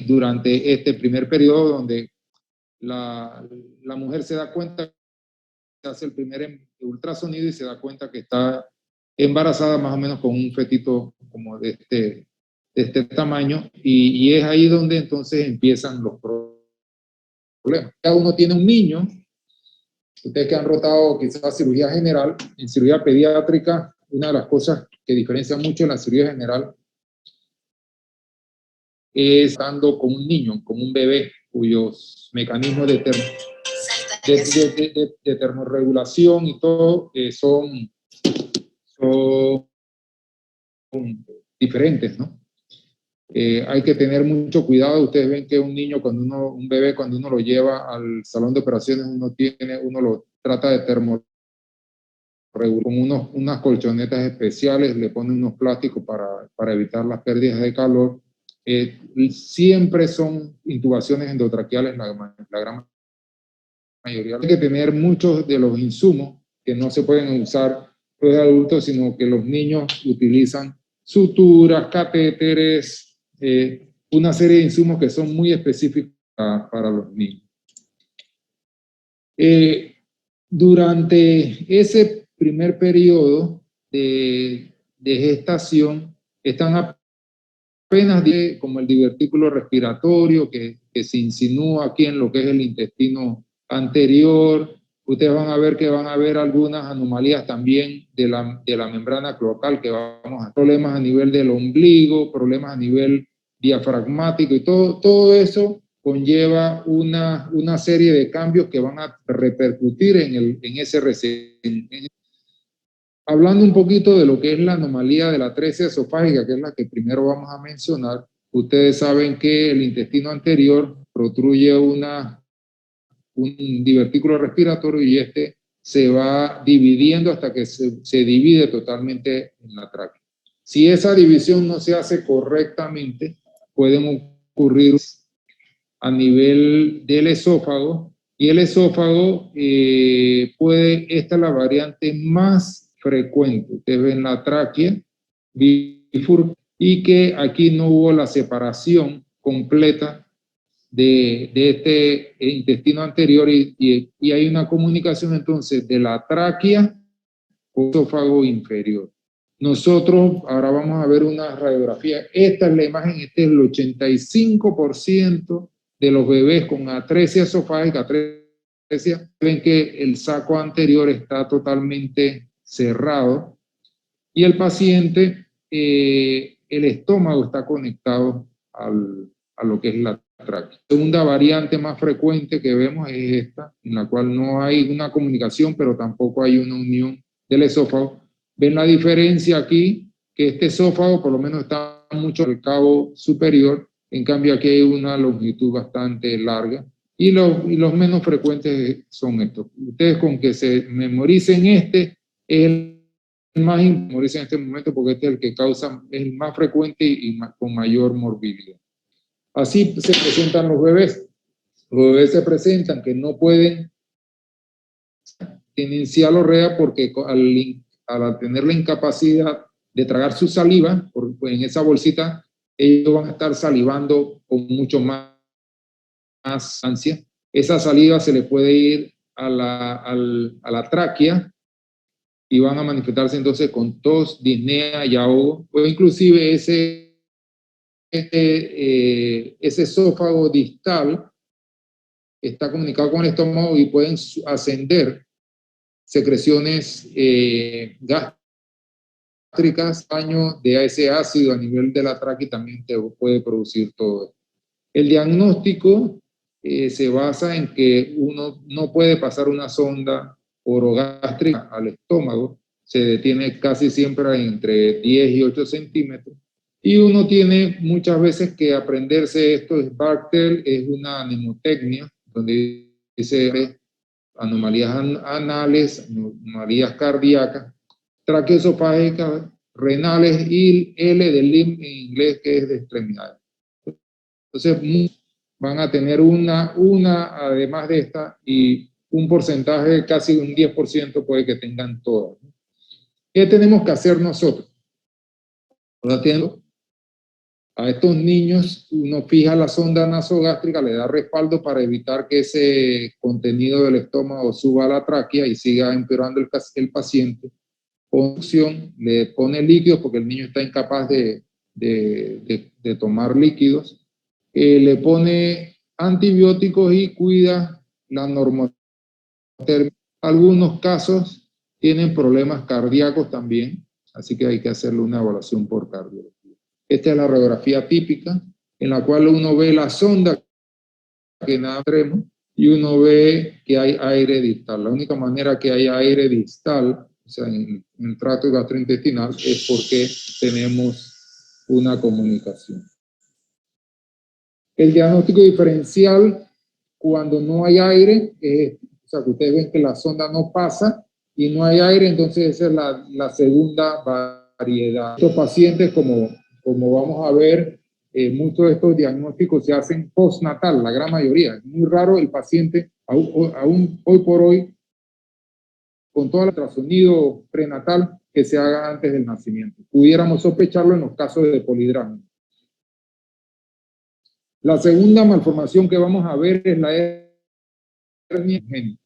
durante este primer periodo donde la mujer se da cuenta, se hace el primer ultrasonido y se da cuenta que está embarazada más o menos con un fetito como de este tamaño, y es ahí donde entonces empiezan los problemas. Cada uno tiene un niño. Ustedes que han rotado quizás cirugía general, en cirugía pediátrica, una de las cosas que diferencia mucho en la cirugía general es estando con un niño, con un bebé, cuyos mecanismos de termorregulación y todo son diferentes, ¿no? Hay que tener mucho cuidado. Ustedes ven que un niño, un bebé, cuando uno lo lleva al salón de operaciones, uno lo trata de termorregular con unas colchonetas especiales, le ponen unos plásticos para evitar las pérdidas de calor. Siempre son intubaciones endotraqueales, la gran mayoría. Hay que tener muchos de los insumos que no se pueden usar los adultos, sino que los niños utilizan suturas, catéteres, una serie de insumos que son muy específicos para los niños. Durante ese primer periodo de gestación, están apenas como el divertículo respiratorio que se insinúa aquí en lo que es el intestino anterior. Ustedes van a ver que van a haber algunas anomalías también de la membrana cloacal, que vamos a problemas a nivel del ombligo, problemas a nivel diafragmático, y todo eso conlleva una serie de cambios que van a repercutir en ese recién. Hablando un poquito de lo que es la anomalía de la atresia esofágica, que es la que primero vamos a mencionar, ustedes saben que el intestino anterior protruye un divertículo respiratorio, y este se va dividiendo hasta que se divide totalmente en la tráquea. Si esa división no se hace correctamente, pueden ocurrir a nivel del esófago, y el esófago esta es la variante más frecuente. Ustedes ven la tráquea bifurcada, y que aquí no hubo la separación completa de este intestino anterior, y hay una comunicación entonces de la tráquea con el esófago inferior. Nosotros ahora vamos a ver una radiografía. Esta es la imagen. Este es el 85% de los bebés con atresia esofágica. Ven que el saco anterior está totalmente cerrado, y el paciente, el estómago está conectado a lo que es la tráquea. La segunda variante más frecuente que vemos es esta, en la cual no hay una comunicación, pero tampoco hay una unión del esófago. ¿Ven la diferencia aquí? Que este esófago por lo menos está mucho al cabo superior, en cambio aquí hay una longitud bastante larga, y los menos frecuentes son estos. Ustedes con que se memoricen es el más importante en este momento, porque este es el que causa, es el más frecuente y con mayor morbilidad. Así se presentan los bebés. Los bebés se presentan que no pueden, tienen cialorrea, porque al tener la incapacidad de tragar su saliva, en esa bolsita, ellos van a estar salivando con mucho más ansia. Esa saliva se le puede ir a la tráquea, y van a manifestarse entonces con tos, disnea y ahogo, o inclusive ese esófago distal está comunicado con el estómago, y pueden ascender secreciones gástricas, daño de ese ácido a nivel de la tráquea, y también te puede producir todo esto. El diagnóstico se basa en que uno no puede pasar una sonda orogástrica al estómago, se detiene casi siempre entre 10 y 8 centímetros, y uno tiene muchas veces que aprenderse esto. Es Bartel, es una mnemotecnia, donde dice anomalías anales, anomalías cardíacas, traqueoesofágicas, renales, y L de limb en inglés, que es de extremidades. Entonces van a tener una además de esta, y un porcentaje, casi un 10% puede que tengan todas. ¿Qué tenemos que hacer nosotros? A estos niños uno fija la sonda nasogástrica, le da respaldo para evitar que ese contenido del estómago suba a la tráquea y siga empeorando el paciente. Punción, le pone líquidos porque el niño está incapaz de tomar líquidos. Le pone antibióticos y cuida la normotermia. Algunos casos tienen problemas cardíacos también, así que hay que hacerle una evaluación por cardiología. Esta es la radiografía típica, en la cual uno ve la sonda que nada extremo y uno ve que hay aire distal. La única manera que hay aire distal, o sea, en el tracto gastrointestinal, es porque tenemos una comunicación. El diagnóstico diferencial, cuando no hay aire, o sea, que ustedes ven que la sonda no pasa y no hay aire, entonces esa es la segunda variedad. Estos pacientes, como vamos a ver, muchos de estos diagnósticos se hacen postnatal, la gran mayoría. Es muy raro el paciente, aún hoy por hoy, con todo el ultrasonido prenatal, que se haga antes del nacimiento. Pudiéramos sospecharlo en los casos de polidrama. La segunda malformación que vamos a ver es la hernia congénita,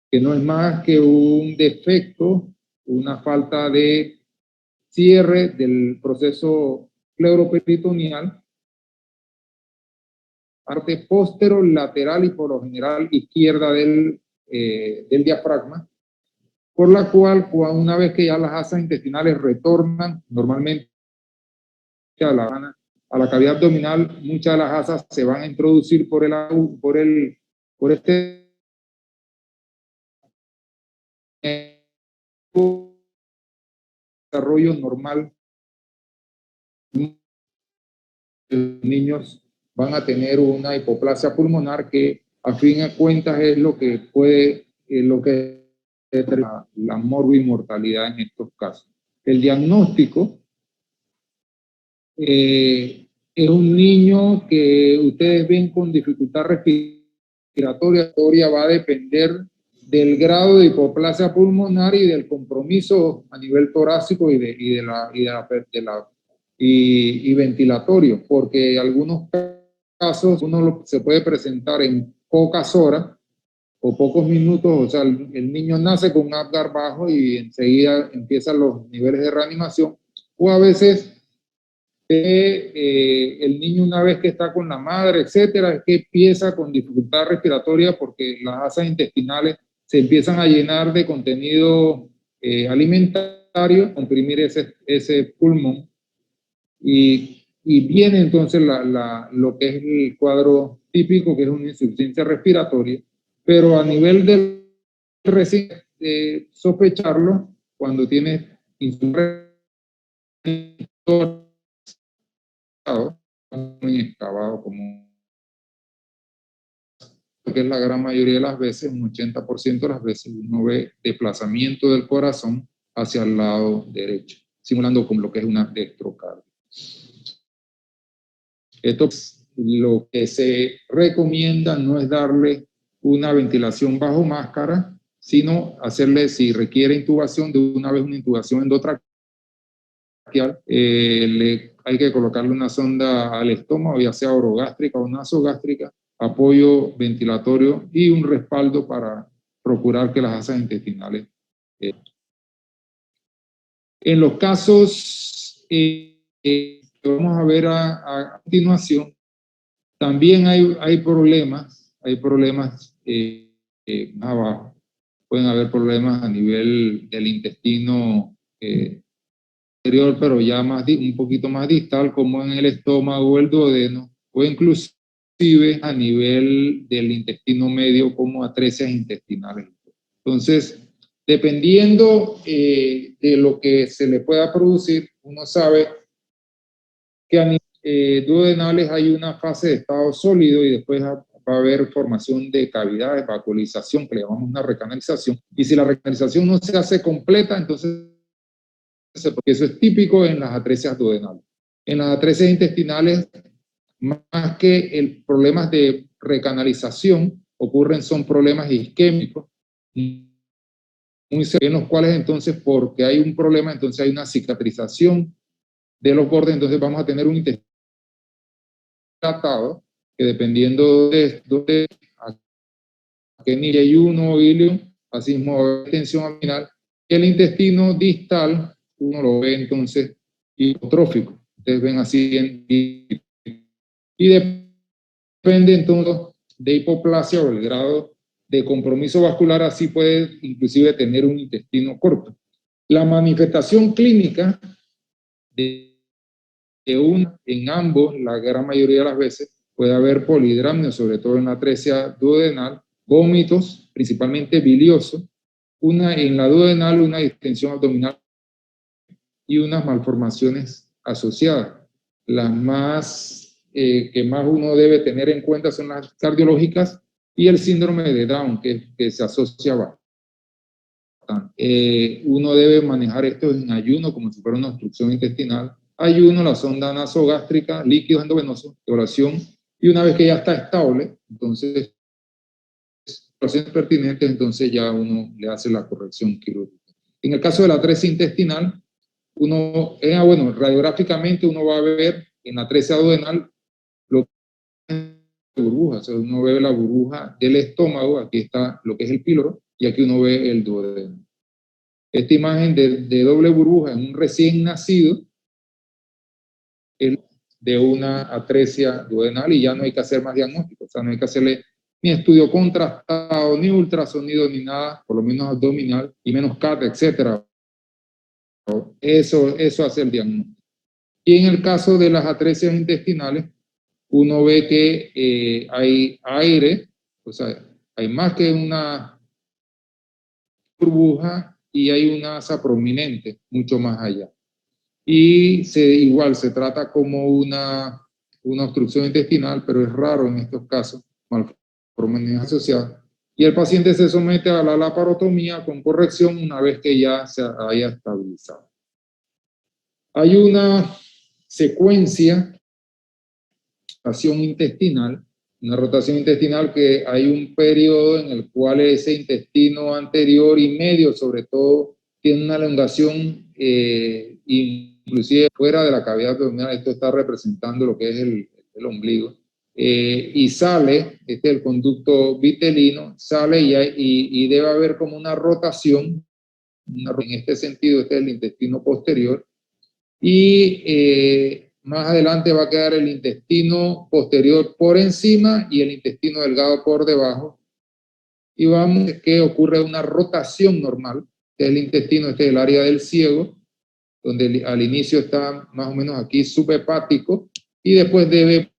que no es más que un defecto, una falta de cierre del proceso pleuroperitoneal, parte posterolateral y por lo general izquierda del diafragma, por la cual una vez que ya las asas intestinales retornan normalmente a la cavidad abdominal, muchas de las asas se van a introducir por este desarrollo normal. Los niños van a tener una hipoplasia pulmonar que a fin de cuentas es lo que puede, lo que determina la morbimortalidad en estos casos. El diagnóstico es un niño que ustedes ven con dificultad respiratoria, va a depender del grado de hipoplasia pulmonar y del compromiso a nivel torácico y ventilatorio, porque en algunos casos uno se puede presentar en pocas horas o pocos minutos, o sea, el niño nace con un Apgar bajo y enseguida empiezan los niveles de reanimación, o a veces el niño una vez que está con la madre, etcétera, es que empieza con dificultad respiratoria porque las asas intestinales se empiezan a llenar de contenido alimentario, comprimir ese pulmón y viene entonces lo que es el cuadro típico, que es una insuficiencia respiratoria, pero a nivel del recién sospecharlo cuando tienes insuficiencia muy excavado como que es la gran mayoría de las veces, un 80% de las veces uno ve desplazamiento del corazón hacia el lado derecho, simulando como lo que es una dextrocardia. Esto lo que se recomienda no es darle una ventilación bajo máscara, sino hacerle, si requiere intubación, de una vez una intubación endotraqueal. Hay que colocarle una sonda al estómago, ya sea orogástrica o nasogástrica, apoyo ventilatorio y un respaldo para procurar que las asas intestinales. En los casos que vamos a ver a continuación, también hay problemas más abajo. Pueden haber problemas a nivel del intestino superior, pero ya un poquito más distal, como en el estómago o el duodeno, o inclusive a nivel del intestino medio, como atresia intestinales. Entonces, dependiendo de lo que se le pueda producir, uno sabe que a nivel duodenales hay una fase de estado sólido y después va a haber formación de cavidades, vacuolización, que le llamamos una recanalización. Y si la recanalización no se hace completa, entonces porque eso es típico en las atresias duodenales. En las atresias intestinales, más que el problemas de recanalización, son problemas isquémicos, muy serios, en los cuales entonces, porque hay un problema, entonces hay una cicatrización de los bordes, entonces vamos a tener un intestino dilatado, que dependiendo de a qué nivel hay uno ileum, así mismo tensión abdominal. El intestino distal, uno lo ve entonces hipotrófico. Ustedes ven así y depende entonces de hipoplasia o el grado de compromiso vascular, así puede inclusive tener un intestino corto. La manifestación clínica de en ambos, la gran mayoría de las veces, puede haber polidramnia, sobre todo en la atresia duodenal, vómitos, principalmente bilioso, en la duodenal una distensión abdominal y unas malformaciones asociadas. Las más que más uno debe tener en cuenta son las cardiológicas y el síndrome de Down, que se asocia bastante. Uno debe manejar esto en ayuno como si fuera una obstrucción intestinal. Ayuno, la sonda nasogástrica, líquidos endovenosos, oración, y una vez que ya está estable, entonces, situaciones pertinentes, entonces ya uno le hace la corrección quirúrgica. En el caso de la atresia intestinal, uno, bueno, radiográficamente uno va a ver en la atresia duodenal lo que es burbuja, o sea, uno ve la burbuja del estómago, aquí está lo que es el píloro, y aquí uno ve el duodeno. Esta imagen de doble burbuja en un recién nacido es de una atresia duodenal y ya no hay que hacer más diagnóstico, o sea, no hay que hacerle ni estudio contrastado, ni ultrasonido, ni nada, por lo menos abdominal, y menos CAT, etcétera. Eso hace el diagnóstico. Y en el caso de las atresias intestinales, uno ve que hay aire, o sea, hay más que una burbuja y hay una asa prominente mucho más allá. Y igual se trata como una obstrucción intestinal, pero es raro en estos casos, malformaciones asociadas. Y el paciente se somete a la laparotomía con corrección una vez que ya se haya estabilizado. Hay una secuencia rotación intestinal, una rotación intestinal que hay un periodo en el cual ese intestino anterior y medio, sobre todo, tiene una elongación, inclusive fuera de la cavidad abdominal. Esto está representando lo que es el ombligo. Y sale, este es el conducto vitelino, sale y debe haber como una rotación, en este sentido, este es el intestino posterior, y más adelante va a quedar el intestino posterior por encima y el intestino delgado por debajo. Y vamos a que ocurre una rotación normal, que es el intestino, este es el área del ciego, donde al inicio está más o menos aquí subhepático y después debe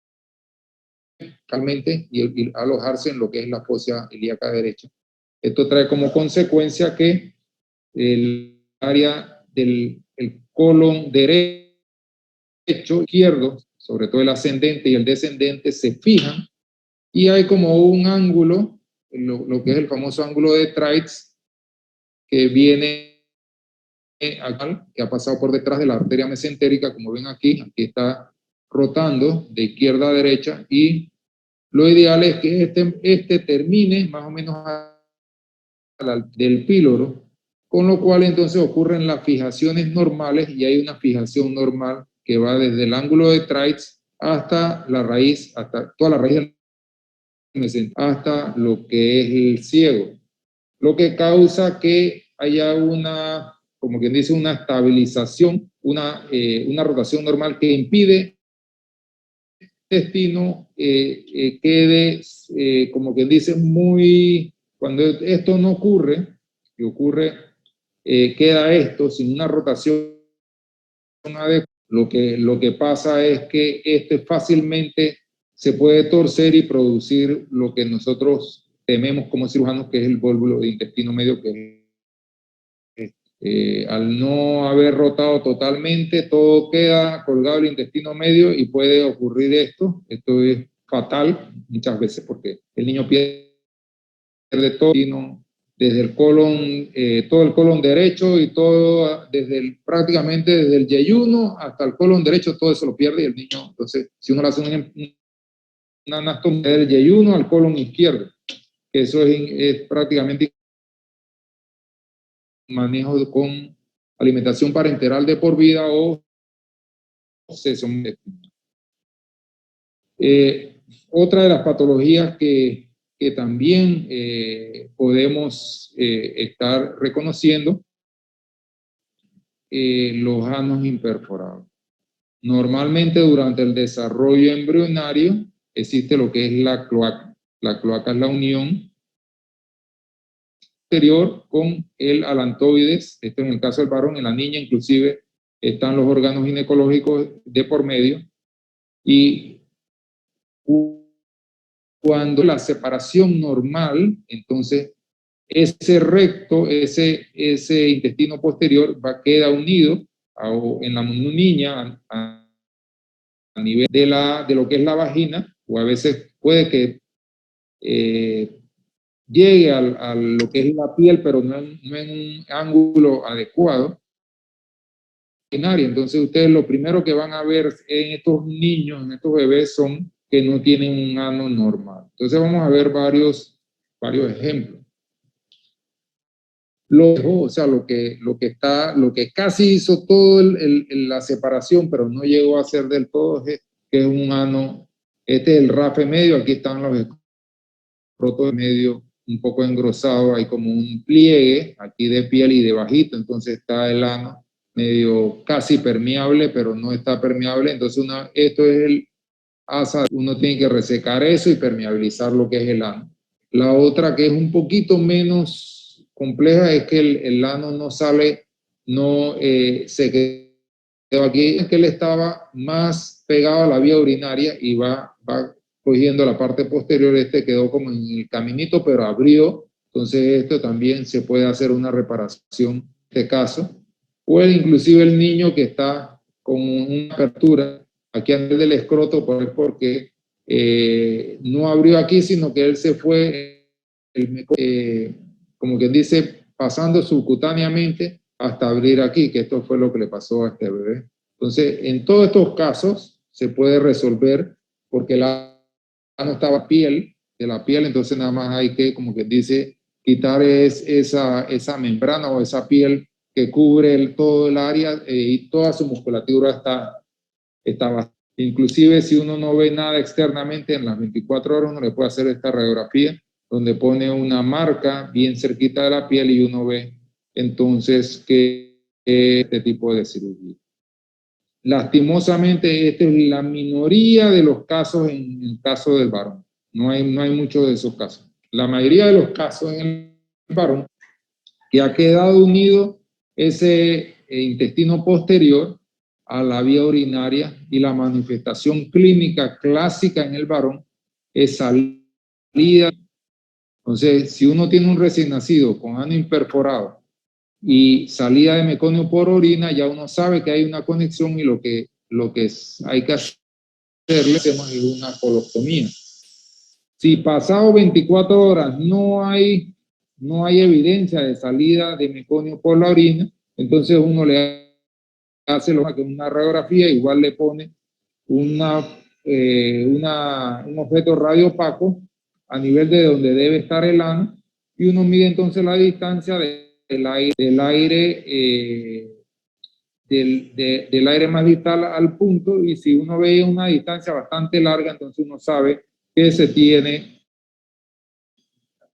realmente y alojarse en lo que es la fosa ilíaca derecha. Esto trae como consecuencia que el área del colon derecho, izquierdo, sobre todo el ascendente y el descendente, se fijan y hay como un ángulo, lo que es el famoso ángulo de Treitz, que viene acá, que ha pasado por detrás de la arteria mesentérica, como ven aquí está rotando de izquierda a derecha, y lo ideal es que este termine más o menos del píloro, con lo cual entonces ocurren las fijaciones normales y hay una fijación normal que va desde el ángulo de Treitz hasta la raíz, hasta toda la raíz del mesentérico, hasta lo que es el ciego, lo que causa que haya una, como quien dice, una estabilización, una rotación normal que impide que el intestino quede, como quien dice, muy, cuando esto no ocurre, que ocurre, queda esto sin una rotación adecuada. Lo que pasa es que este fácilmente se puede torcer y producir lo que nosotros tememos como cirujanos, que es el vólvulo de intestino medio, que al no haber rotado totalmente, todo queda colgado el intestino medio y puede ocurrir esto. Esto es fatal muchas veces porque el niño pierde todo, desde el colon, todo el colon derecho y todo, prácticamente desde el yeyuno hasta el colon derecho, todo eso lo pierde y el niño, entonces, si uno le hace una anatomía del yeyuno al colon izquierdo, que eso es prácticamente manejo con alimentación parenteral de por vida o seso. Otra de las patologías que también podemos estar reconociendo, los anos imperforados. Normalmente durante el desarrollo embrionario existe lo que es la cloaca. La cloaca es la unión posterior con el alantoides, esto en el caso del varón. En la niña inclusive están los órganos ginecológicos de por medio, y cuando la separación normal, entonces ese recto, ese intestino posterior queda unido en la niña a nivel de lo que es la vagina, o a veces puede que llegue a lo que es la piel, pero no en un ángulo adecuado. Entonces ustedes lo primero que van a ver en estos niños, en estos bebés, son que no tienen un ano normal. Entonces vamos a ver varios ejemplos. O sea, lo que casi hizo todo la separación, pero no llegó a ser del todo, que es un ano. Este es el rafe medio, aquí están los escrotos medio un poco engrosado, hay como un pliegue aquí de piel y debajito, entonces está el ano medio casi permeable, pero no está permeable. Entonces esto es el asa, uno tiene que resecar eso y permeabilizar lo que es el ano. La otra, que es un poquito menos compleja, es que el ano no sale, no se quedó aquí, es que él estaba más pegado a la vía urinaria y va cogiendo la parte posterior. Este quedó como en el caminito, pero abrió. Entonces esto también se puede hacer una reparación en este caso. O inclusive el niño que está con una apertura aquí a nivel del escroto, porque no abrió aquí, sino que él se fue, como quien dice, pasando subcutáneamente hasta abrir aquí, que esto fue lo que le pasó a este bebé. Entonces, en todos estos casos se puede resolver, porque la no estaba piel, de la piel, entonces nada más hay que, como quien dice, quitar esa membrana o esa piel que cubre todo el área, y toda su musculatura está baja. Inclusive si uno no ve nada externamente, en las 24 horas uno le puede hacer esta radiografía, donde pone una marca bien cerquita de la piel y uno ve entonces que este tipo de cirugía. Lastimosamente, esta es la minoría de los casos en el caso del varón. No hay muchos de esos casos. La mayoría de los casos en el varón, que ha quedado unido ese intestino posterior a la vía urinaria, y la manifestación clínica clásica en el varón es salida. Entonces, si uno tiene un recién nacido con ano imperforado y salida de meconio por orina, ya uno sabe que hay una conexión, y lo que hay que hacerle es una colostomía. Si pasado 24 horas no hay evidencia de salida de meconio por la orina, entonces uno le hace una radiografía, igual le pone un objeto radiopaco a nivel de donde debe estar el ano, y uno mide entonces la distancia del aire más distal al punto, y si uno ve una distancia bastante larga, entonces uno sabe que se tiene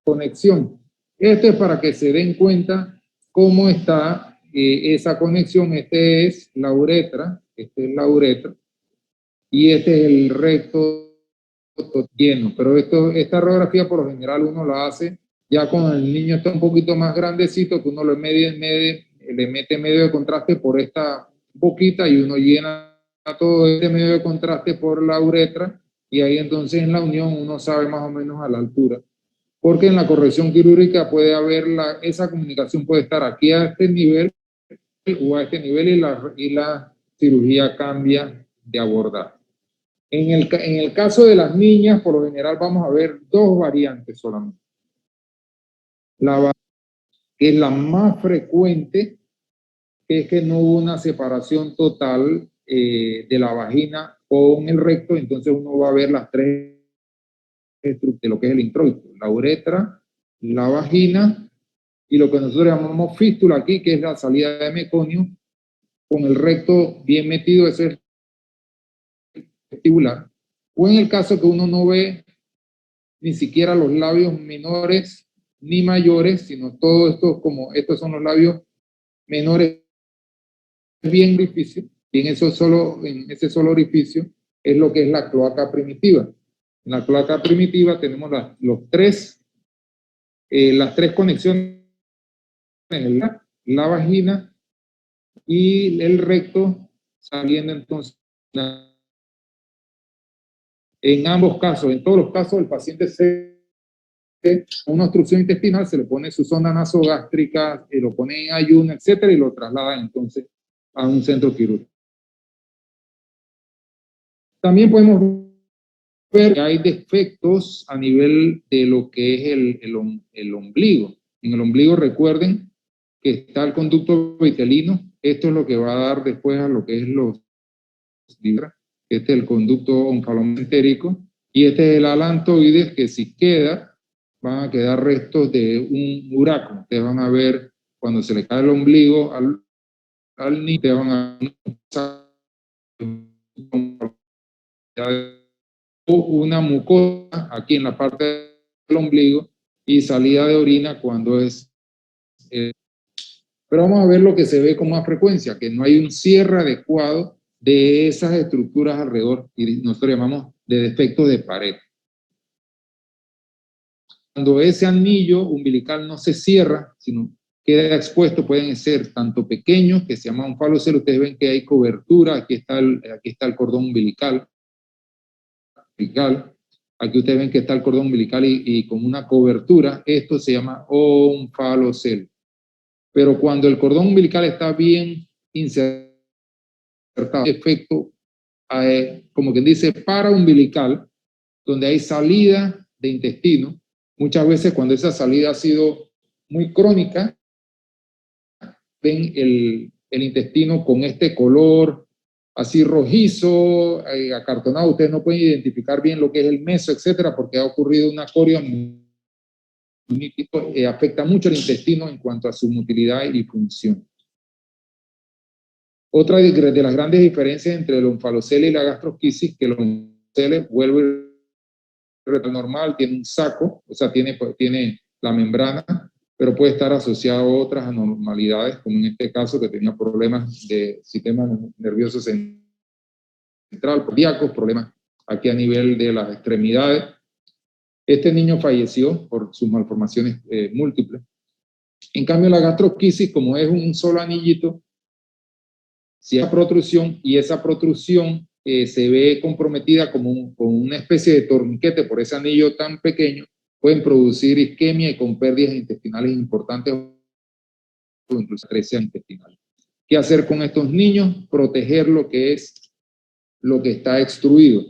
conexión. Esto es para que se den cuenta cómo está esa conexión. Este es la uretra, y este es el recto lleno. Pero esta radiografía por lo general uno la hace ya cuando el niño está un poquito más grandecito, que uno le mete medio de contraste por esta boquita, y uno llena todo este medio de contraste por la uretra, y ahí entonces en la unión uno sabe más o menos a la altura. Porque en la corrección quirúrgica puede haber esa comunicación puede estar aquí a este nivel o a este nivel, y la cirugía cambia de abordaje. En el caso de las niñas, por lo general vamos a ver dos variantes solamente. Que es la más frecuente, que es que no hubo una separación total de la vagina con el recto. Entonces uno va a ver las tres de lo que es el introito: la uretra, la vagina y lo que nosotros llamamos fístula aquí, que es la salida de meconio, con el recto bien metido. Ese es el vestibular. O en el caso que uno no ve ni siquiera los labios menores ni mayores, sino todo esto como estos son los labios menores bien orificio, y en ese solo orificio es lo que es la cloaca primitiva. En la cloaca primitiva tenemos las tres conexiones, la vagina y el recto saliendo entonces. En ambos casos, en todos los casos, el paciente una obstrucción intestinal, se le pone su sonda nasogástrica, lo pone en ayuno, etcétera, y lo traslada entonces a un centro quirúrgico. También podemos ver que hay defectos a nivel de lo que es el ombligo. En el ombligo, recuerden que está el conducto vitelino. Esto es lo que va a dar después a lo que es este es el conducto onfalomentérico, y este es el alantoides, que si queda, van a quedar restos de un uraco. Ustedes van a ver cuando se le cae el ombligo al niño, te van a una mucosa aquí en la parte del ombligo y salida de orina cuando es... pero vamos a ver lo que se ve con más frecuencia, que no hay un cierre adecuado de esas estructuras alrededor, y nosotros llamamos de defectos de pared. Cuando ese anillo umbilical no se cierra, sino queda expuesto, pueden ser tanto pequeños, que se llama un falocel. Ustedes ven que hay cobertura, aquí está el cordón umbilical. Aquí ustedes ven que está el cordón umbilical y con una cobertura, esto se llama onfalocel. Pero cuando el cordón umbilical está bien insertado, efecto, como quien dice, paraumbilical, donde hay salida de intestino, muchas veces cuando esa salida ha sido muy crónica, ven el intestino con este color así rojizo, acartonado. Ustedes no pueden identificar bien lo que es el meso, etcétera, porque ha ocurrido una coriamnitis, afecta mucho el intestino en cuanto a su motilidad y función. Otra de las grandes diferencias entre el onfalocele y la gastrosquisis, que el onfalocele vuelve normal, tiene un saco, o sea, tiene la membrana, pero puede estar asociado a otras anormalidades, como en este caso que tenía problemas de sistema nervioso central, cardíacos, problemas aquí a nivel de las extremidades. Este niño falleció por sus malformaciones múltiples. En cambio, la gastrosquisis, como es un solo anillito, si hay protrusión, y esa protrusión se ve comprometida con una especie de torniquete por ese anillo tan pequeño, pueden producir isquemia y con pérdidas intestinales importantes o incluso atresia intestinal. ¿Qué hacer con estos niños? Proteger lo que está extruido,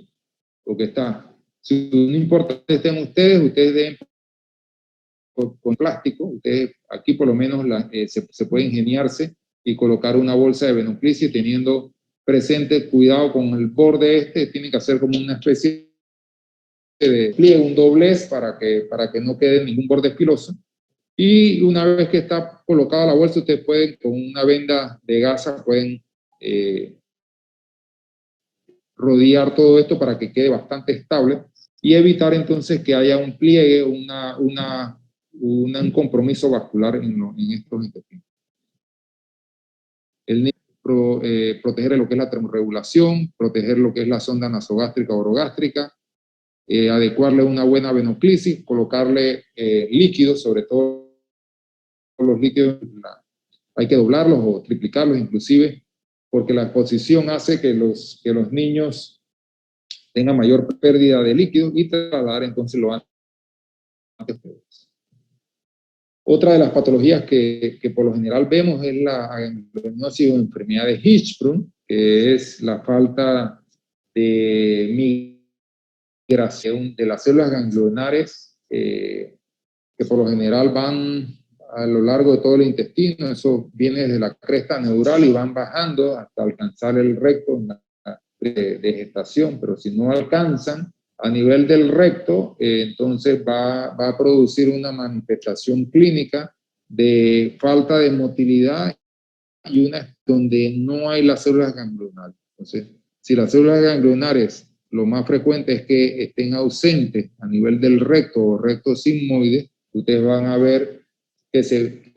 lo que está. Si no importa que estén ustedes deben con plástico, ustedes aquí por lo menos se puede ingeniarse y colocar una bolsa de venoclisis teniendo presente cuidado con el borde tienen que hacer como una especie de pliegue, un doblez para que no quede ningún borde filoso. Y una vez que está colocada la bolsa, ustedes pueden, con una venda de gasa, pueden rodear todo esto para que quede bastante estable y evitar entonces que haya un pliegue, un compromiso vascular en estos intestinos. El niño, proteger lo que es la termorregulación, proteger lo que es la sonda nasogástrica o orogástrica, adecuarle una buena venoclisis, colocarle líquidos, sobre todo los líquidos, hay que doblarlos o triplicarlos inclusive, porque la exposición hace que los niños tengan mayor pérdida de líquidos y trasladar entonces lo antes. Otra de las patologías que por lo general vemos es la ganglionosis o enfermedad de Hirschsprung, que es la falta de migración de las células ganglionares que por lo general van a lo largo de todo el intestino. Eso viene desde la cresta neural y van bajando hasta alcanzar el recto en la de gestación, pero si no alcanzan a nivel del recto, entonces va a producir una manifestación clínica de falta de motilidad y donde no hay las células ganglionares. Entonces, si las células ganglionares lo más frecuente es que estén ausentes a nivel del recto o recto sigmoide. Ustedes van a ver que se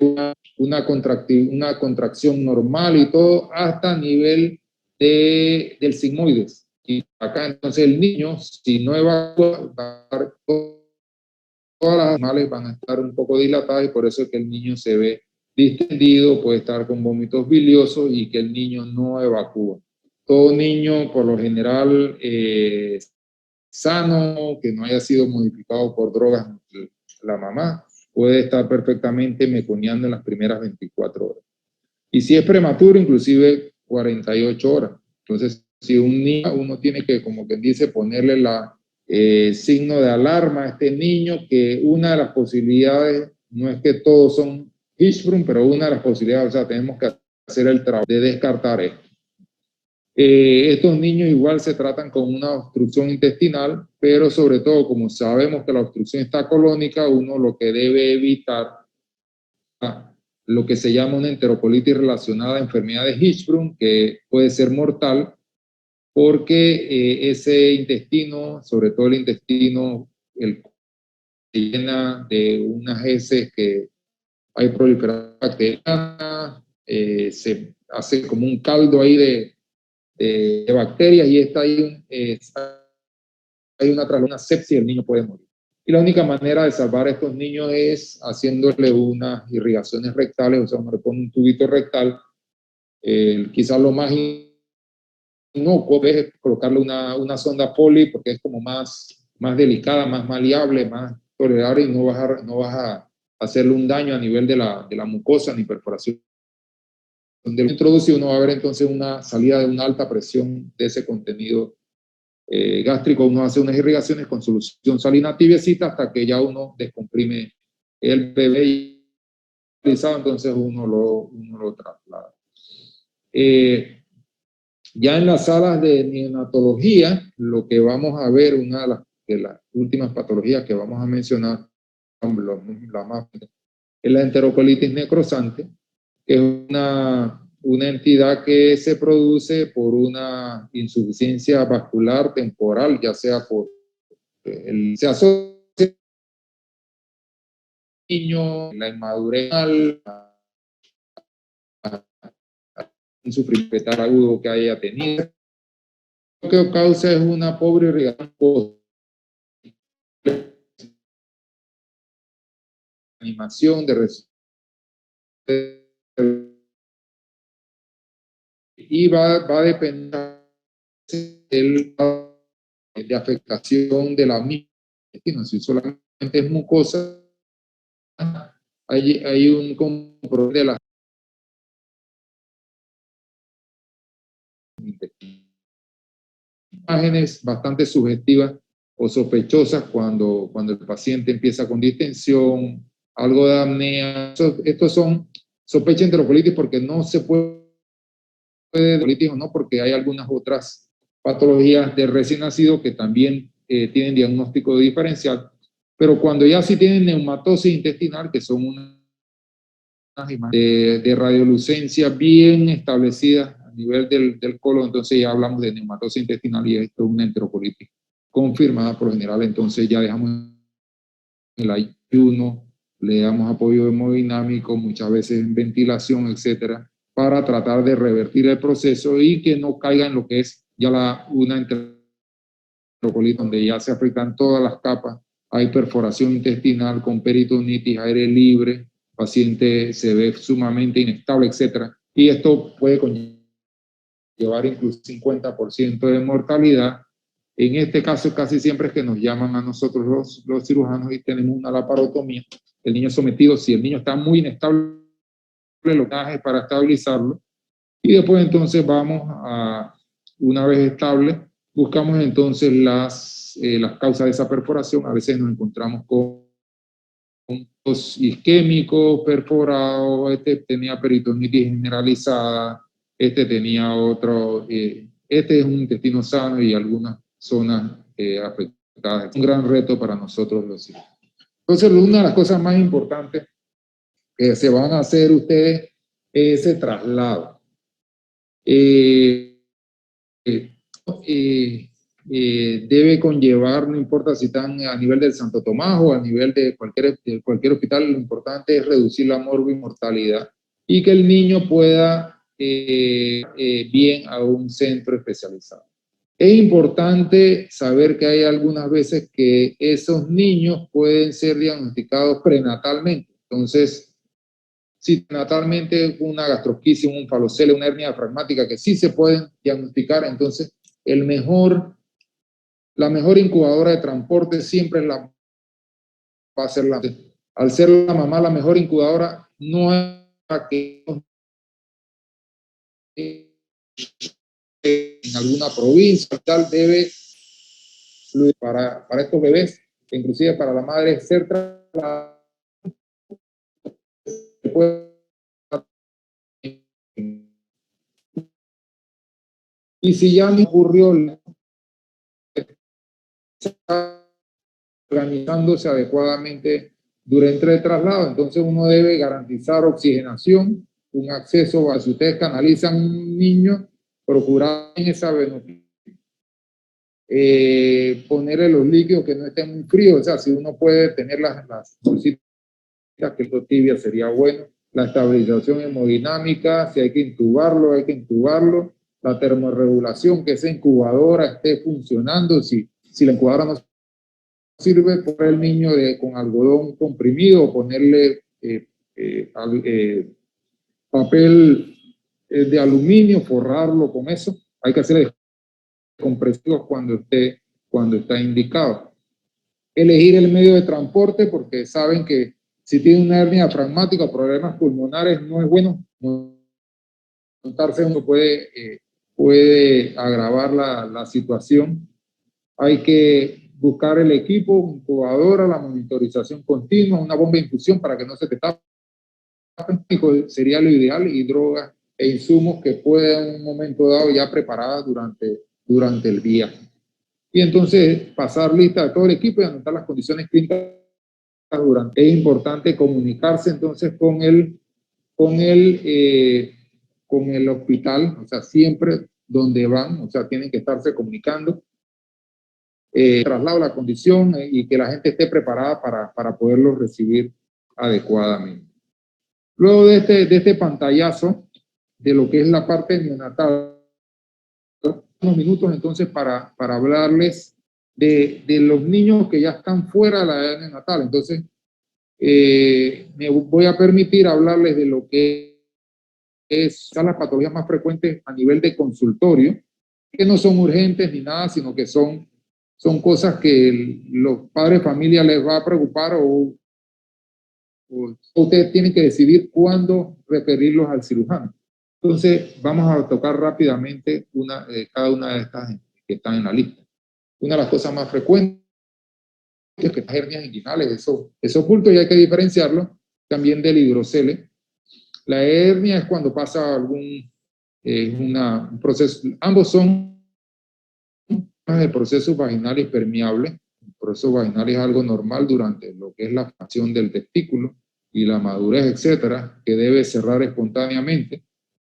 una contracción normal y todo hasta a nivel del sigmoides. Y acá entonces el niño, si no evacúa, va a estar, todas las animales van a estar un poco dilatadas y por eso es que el niño se ve distendido, puede estar con vómitos biliosos y que el niño no evacúa. Todo niño, por lo general, sano, que no haya sido modificado por drogas, la mamá puede estar perfectamente meconeando en las primeras 24 horas. Y si es prematuro, inclusive 48 horas. Entonces, si un niño, uno tiene que, como quien dice, ponerle la signo de alarma a este niño, que una de las posibilidades, no es que todos son Hirschsprung, pero una de las posibilidades, o sea, tenemos que hacer el trabajo de descartar esto. Estos niños igual se tratan con una obstrucción intestinal, pero sobre todo, como sabemos que la obstrucción está colónica, uno lo que debe evitar lo que se llama una enterocolitis relacionada a enfermedad de Hirschsprung, que puede ser mortal, porque ese intestino, sobre todo el intestino, se llena de unas heces que hay proliferación bacteriana, se hace como un caldo ahí de bacterias y hay una sepsia y el niño puede morir. Y la única manera de salvar a estos niños es haciéndole unas irrigaciones rectales, o sea, uno le pone un tubito rectal. Quizás lo más inocuo es colocarle una sonda poli, porque es como más delicada, más maleable, más tolerable y no vas a hacerle un daño a nivel de la mucosa ni perforación. Donde lo introduce, uno va a ver entonces una salida de una alta presión de ese contenido gástrico. Uno hace unas irrigaciones con solución salina tibiecita hasta que ya uno descomprime el bebé y entonces uno lo traslada. Ya en las salas de neonatología, lo que vamos a ver, una de las últimas patologías que vamos a mencionar, la más, es la enterocolitis necrosante, que es una entidad que se produce por una insuficiencia vascular temporal, ya sea por se asocia niño, la inmadurez, un sufrimiento agudo que haya tenido. Lo que causa es una pobre irrigación, animación y va a depender de afectación de la misma. Si solamente es mucosa, hay un control de las imágenes bastante sugestivas o sospechosas cuando el paciente empieza con distensión, algo de apnea. Estos son sospechas de enterocolitis porque no se puede colitis o no, porque hay algunas otras patologías de recién nacido que también tienen diagnóstico diferencial, pero cuando ya sí tienen neumatosis intestinal, que son unas de radiolucencia bien establecidas a nivel del colon, entonces ya hablamos de neumatosis intestinal y esto es una enterocolitis confirmada por lo general. Entonces ya dejamos el ayuno, le damos apoyo hemodinámico, muchas veces en ventilación, etcétera, para tratar de revertir el proceso y que no caiga en lo que es ya una enterocolitis, donde ya se afectan todas las capas, hay perforación intestinal con peritonitis, aire libre, paciente se ve sumamente inestable, etcétera. Y esto puede llevar incluso 50% de mortalidad. En este caso, casi siempre es que nos llaman a nosotros los cirujanos y tenemos una laparotomía. El niño sometido, si el niño está muy inestable, lo que hace es para estabilizarlo. Y después entonces vamos a, una vez estable, buscamos entonces las causas de esa perforación. A veces nos encontramos con los isquémicos perforados, este tenía peritonitis generalizada, este tenía otro, este es un intestino sano y algunas zonas afectadas. Es un gran reto para nosotros los cirujanos. Entonces, una de las cosas más importantes que se van a hacer ustedes es ese traslado. debe conllevar, no importa si están a nivel del Santo Tomás o a nivel de cualquier hospital, lo importante es reducir la morbimortalidad y que el niño pueda bien a un centro especializado. Es importante saber que hay algunas veces que esos niños pueden ser diagnosticados prenatalmente. Entonces, si natalmente una gastrosquisis, un falocele, una hernia diafragmática que sí se pueden diagnosticar, entonces la mejor incubadora de transporte siempre va a ser al ser la mamá la mejor incubadora, no es la que en alguna provincia tal debe para estos bebés, inclusive para la madre, ser trasladada. Y si ya me ocurrió, organizándose adecuadamente durante el traslado, entonces uno debe garantizar oxigenación, un acceso, si ustedes canalizan un niño, procurar en esa venotina, ponerle los líquidos que no estén muy fríos, o sea, si uno puede tener las bolsitas que esto tibia sería bueno, la estabilización hemodinámica, si hay que intubarlo, la termorregulación, que esa incubadora esté funcionando, si la incubadora no sirve, por el niño con algodón comprimido, ponerle papel de aluminio, forrarlo con eso, hay que hacer compresivos cuando está indicado. Elegir el medio de transporte, porque saben que si tiene una hernia diafragmática o problemas pulmonares, no es bueno montarse, uno puede agravar la situación. Hay que buscar el equipo, incubadora, la monitorización continua, una bomba de infusión para que no se te tape, sería lo ideal, y drogas e insumos que puedan en un momento dado ya preparadas durante el día. Y entonces pasar lista de todo el equipo y anotar las condiciones clínicas durante. Es importante comunicarse entonces con el hospital, o sea, siempre donde van, o sea, tienen que estarse comunicando, traslado la condición y que la gente esté preparada para poderlo recibir adecuadamente. Luego de este pantallazo de lo que es la parte neonatal, unos minutos entonces para hablarles de los niños que ya están fuera de la edad neonatal. Entonces, me voy a permitir hablarles de lo que son las patologías más frecuentes a nivel de consultorio, que no son urgentes ni nada, sino que son cosas que los padres de familia les va a preocupar o ustedes tienen que decidir cuándo referirlos al cirujano. Entonces, vamos a tocar rápidamente cada una de estas que están en la lista. Una de las cosas más frecuentes es que las hernias inguinales, eso oculto y hay que diferenciarlo también del hidrocele. La hernia es cuando pasa un proceso, ambos son el proceso vaginal y permeable. El proceso vaginal es algo normal durante lo que es la formación del testículo y la madurez, etcétera, que debe cerrar espontáneamente,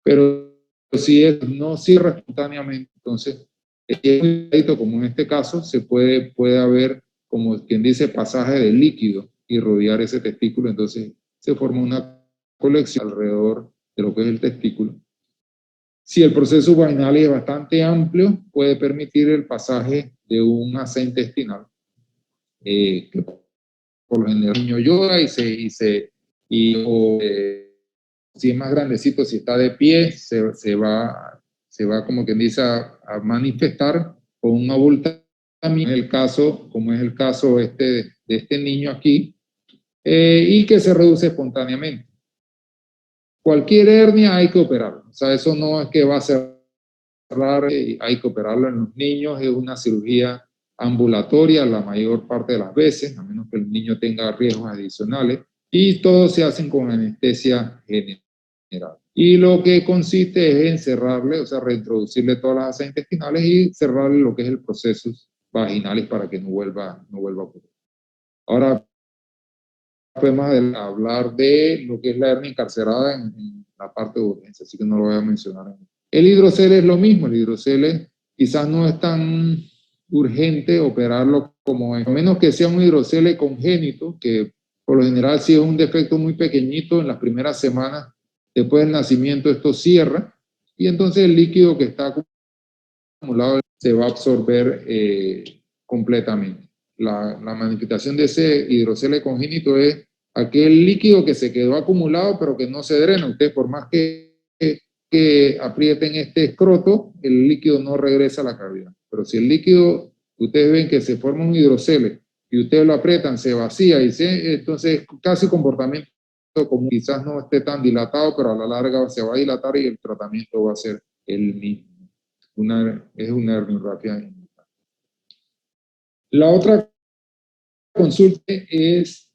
pero si no cierra espontáneamente, entonces como en este caso se puede haber, como quien dice, pasaje de líquido y rodear ese testículo, entonces se forma una colección alrededor de lo que es el testículo. Si el proceso vaginal es bastante amplio, puede permitir el pasaje de un asa intestinal, que por lo general el niño llora si es más grandecito, si está de pie, se va como quien dice a manifestar con un abultamiento, como es el caso de este niño aquí, y que se reduce espontáneamente. Cualquier hernia hay que operarlo, o sea, eso no es que va a cerrar, hay que operarlo en los niños, es una cirugía ambulatoria la mayor parte de las veces, a menos que el niño tenga riesgos adicionales, y todos se hacen con anestesia general. Y lo que consiste es en cerrarle, o sea, reintroducirle todas las asas intestinales y cerrarle lo que es el proceso vaginal para que no vuelva a ocurrir. Ahora podemos hablar de lo que es la hernia encarcerada en la parte de urgencia, así que no lo voy a mencionar. El hidrocele es lo mismo, el hidrocele quizás no es tan urgente operarlo como es, a menos que sea un hidrocele congénito, que por lo general si es un defecto muy pequeñito en las primeras semanas después del nacimiento esto cierra y entonces el líquido que está acumulado se va a absorber completamente. La manifestación de ese hidrocele congénito es aquel líquido que se quedó acumulado pero que no se drena. Ustedes por más que aprieten este escroto, el líquido no regresa a la cavidad. Pero si el líquido, ustedes ven que se forma un hidrocele y ustedes lo aprietan, se vacía y entonces casi comportamiento como quizás no esté tan dilatado, pero a la larga se va a dilatar y el tratamiento va a ser el mismo. Es una herniorrafia. La otra consulta es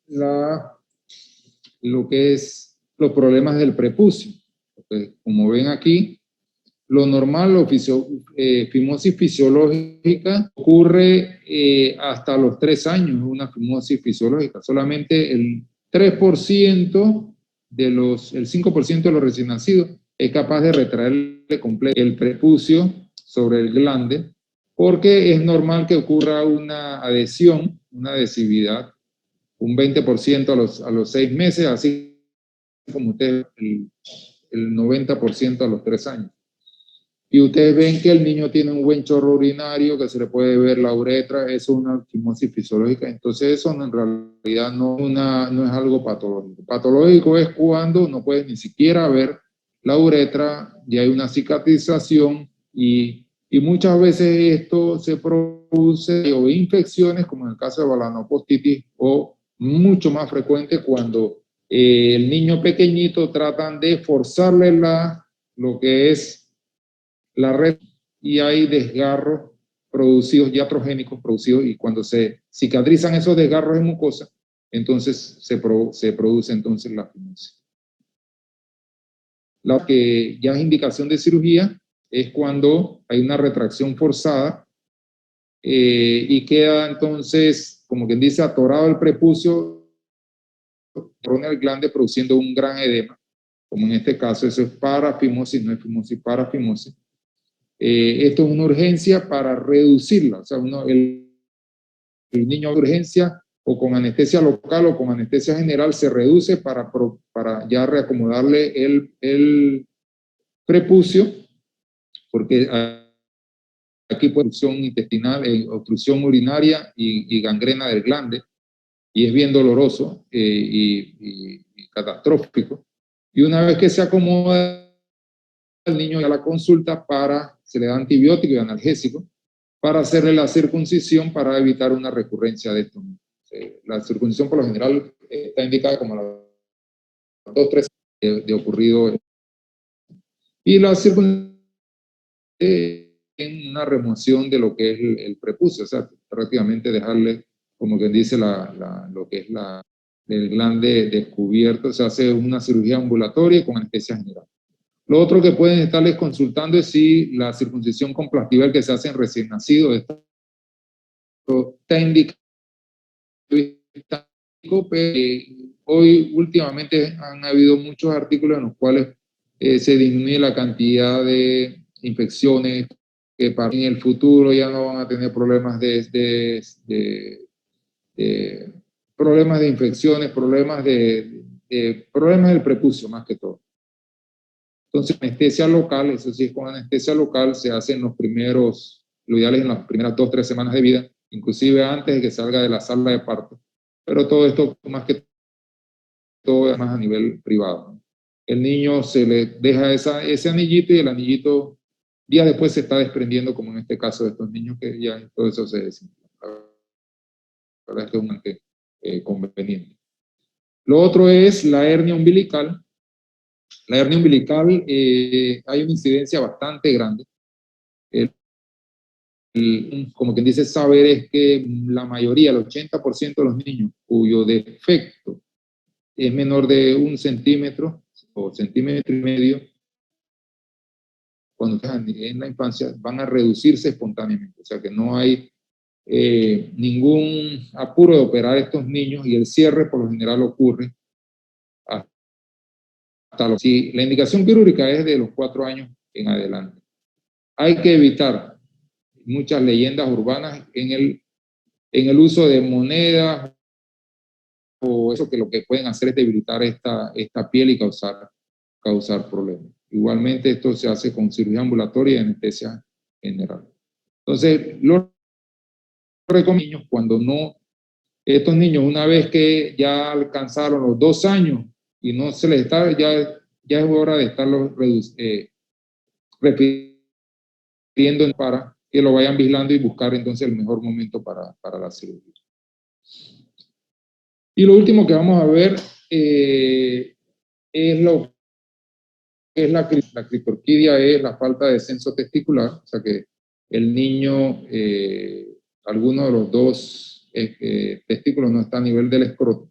lo que es los problemas del prepucio. Como ven aquí, lo normal, fimosis fisiológica ocurre hasta los 3 años, una fimosis fisiológica. Solamente el 3% el 5% de los recién nacidos es capaz de retraerle completo el prepucio sobre el glande, porque es normal que ocurra una adhesión, una adhesividad, un 20% a los 6 meses, así como ustedes, el 90% a los 3 años. Y ustedes ven que el niño tiene un buen chorro urinario, que se le puede ver la uretra, eso es una fimosis fisiológica. Entonces eso en realidad no es algo patológico. Patológico es cuando no puedes ni siquiera ver la uretra, y hay una cicatrización y muchas veces esto se produce o infecciones, como en el caso de balanopostitis, o mucho más frecuente cuando el niño pequeñito tratan de forzarle lo que es la red y hay desgarros producidos, iatrogénicos producidos, y cuando se cicatrizan esos desgarros de mucosa, entonces se produce entonces la fimosis. La que ya es indicación de cirugía es cuando hay una retracción forzada y queda entonces, como quien dice, atorado el prepucio, corona el glande produciendo un gran edema, como en este caso. Eso es parafimosis, no es fimosis, parafimosis. Esto es una urgencia para reducirla, o sea, el niño de urgencia o con anestesia local o con anestesia general se reduce para ya reacomodarle el prepucio, porque aquí puede obstrucción intestinal, obstrucción urinaria y gangrena del glande, y es bien doloroso y catastrófico. Y una vez que se acomoda el niño a la consulta, se le da antibiótico y analgésico para hacerle la circuncisión para evitar una recurrencia de esto. La circuncisión por lo general está indicada como a las 2-3 de ocurrido. Y la circuncisión en una remoción de lo que es el prepucio, o sea, prácticamente dejarle, como quien dice, lo que es el glande descubierto. Se hace una cirugía ambulatoria con anestesia general. Lo otro que pueden estarles consultando es si la circuncisión con Plastival que se hace en recién nacido está indicado. Hoy últimamente han habido muchos artículos en los cuales se disminuye la cantidad de infecciones que en el futuro ya no van a tener problemas problemas de infecciones, problemas del prepucio más que todo. Entonces, anestesia local, eso sí, con anestesia local se hace en lo ideal es en las primeras 2-3 semanas de vida, inclusive antes de que salga de la sala de parto. Pero todo esto, más que todo, es más a nivel privado, ¿no? El niño se le deja ese anillito y el anillito días después se está desprendiendo, como en este caso de estos niños que ya todo eso se desinfla. La verdad es que es un conveniente. Lo otro es la hernia umbilical. La hernia umbilical hay una incidencia bastante grande. Como quien dice saber es que la mayoría, el 80% de los niños cuyo defecto es menor de 1 centímetro o centímetro y medio, cuando están en la infancia, van a reducirse espontáneamente. O sea que no hay ningún apuro de operar estos niños, y el cierre por lo general ocurre hasta si la indicación quirúrgica es de los 4 años en adelante. Hay que evitar muchas leyendas urbanas en el uso de monedas o eso, que lo que pueden hacer es debilitar esta piel y causar problemas. Igualmente esto se hace con cirugía ambulatoria y anestesia general. Entonces, lo recomiendo cuando no, estos niños una vez que ya alcanzaron los 2 años y no se les está, ya es hora de estarlos repitiendo para que lo vayan vigilando y buscar entonces el mejor momento para la cirugía. Y lo último que vamos a ver es lo que es la criptorquidia, es la falta de descenso testicular, o sea que el niño, alguno de los dos testículos no está a nivel del escroto.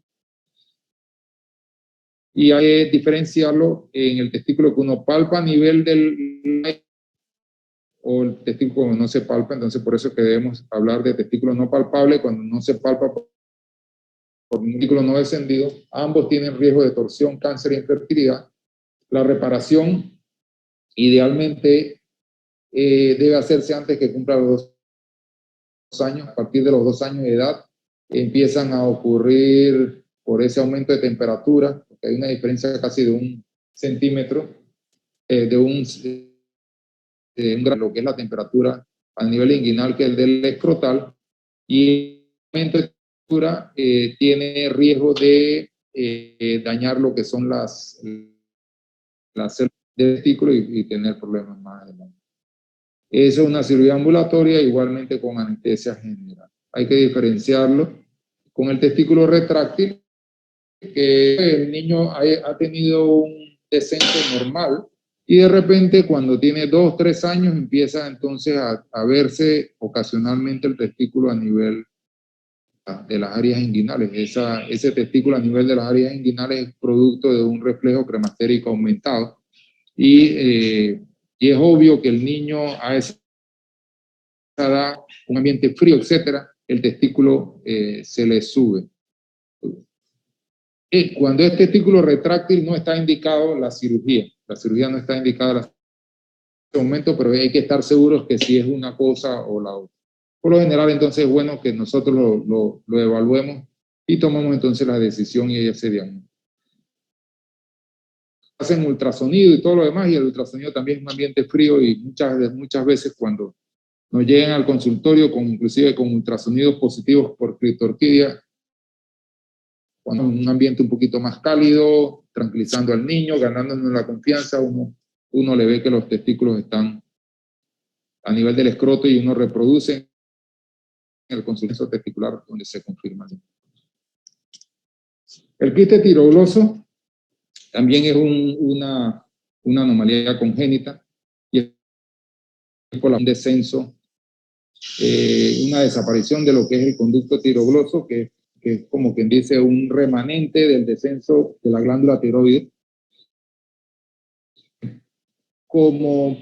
Y hay que diferenciarlo en el testículo que uno palpa a nivel del o el testículo que no se palpa, entonces por eso que debemos hablar de testículo no palpable cuando no se palpa por un testículo no descendido. Ambos tienen riesgo de torsión, cáncer e infertilidad. La reparación idealmente debe hacerse antes que cumpla los 2 años. A partir de los 2 años de edad empiezan a ocurrir por ese aumento de temperatura, porque hay una diferencia casi de 1 centímetro, lo que es la temperatura a nivel inguinal, que es el del escrotal, y el aumento de temperatura tiene riesgo de dañar lo que son las células del testículo y tener problemas más adelante. Eso es una cirugía ambulatoria, igualmente con anestesia general. Hay que diferenciarlo con el testículo retráctil, que el niño ha tenido un descenso normal y de repente cuando tiene 2, 3 años empieza entonces a verse ocasionalmente el testículo a nivel de las áreas inguinales. Ese testículo a nivel de las áreas inguinales es producto de un reflejo cremastérico aumentado y es obvio que el niño a esa edad, un ambiente frío, etcétera, el testículo se le sube. Cuando es testículo retráctil no está indicado la cirugía no está indicada en este momento, pero hay que estar seguros que si es una cosa o la otra. Por lo general entonces es bueno que nosotros lo evaluemos y tomamos entonces la decisión y ella se diagnostica. Hacen ultrasonido y todo lo demás, y el ultrasonido también es un ambiente frío y muchas veces cuando nos llegan al consultorio inclusive con ultrasonidos positivos por criptorquidia, cuando en un ambiente un poquito más cálido, tranquilizando al niño, ganándonos la confianza, uno le ve que los testículos están a nivel del escroto y uno reproduce en el consultorio testicular donde se confirma. El quiste tirogloso también es una anomalía congénita y es por un descenso, una desaparición de lo que es el conducto tirogloso, que es como quien dice un remanente del descenso de la glándula tiroides. Como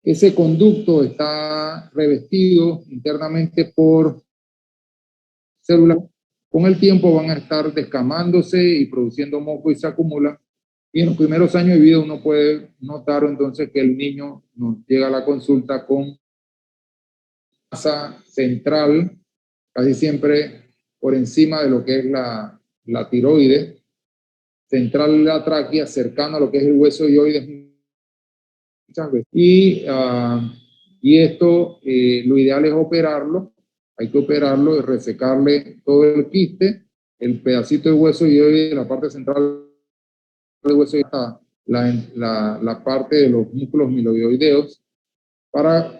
ese conducto está revestido internamente por células, con el tiempo van a estar descamándose y produciendo moco y se acumulan. Y en los primeros años de vida uno puede notar entonces que el niño nos llega a la consulta con masa central, casi siempre por encima de lo que es la tiroides, central de la tráquea, cercano a lo que es el hueso hioides muchas veces. Y esto, lo ideal es operarlo, hay que operarlo y resecarle todo el quiste, el pedacito de hueso hioides, la parte central del hueso hioides, la parte de los músculos miloioideos, para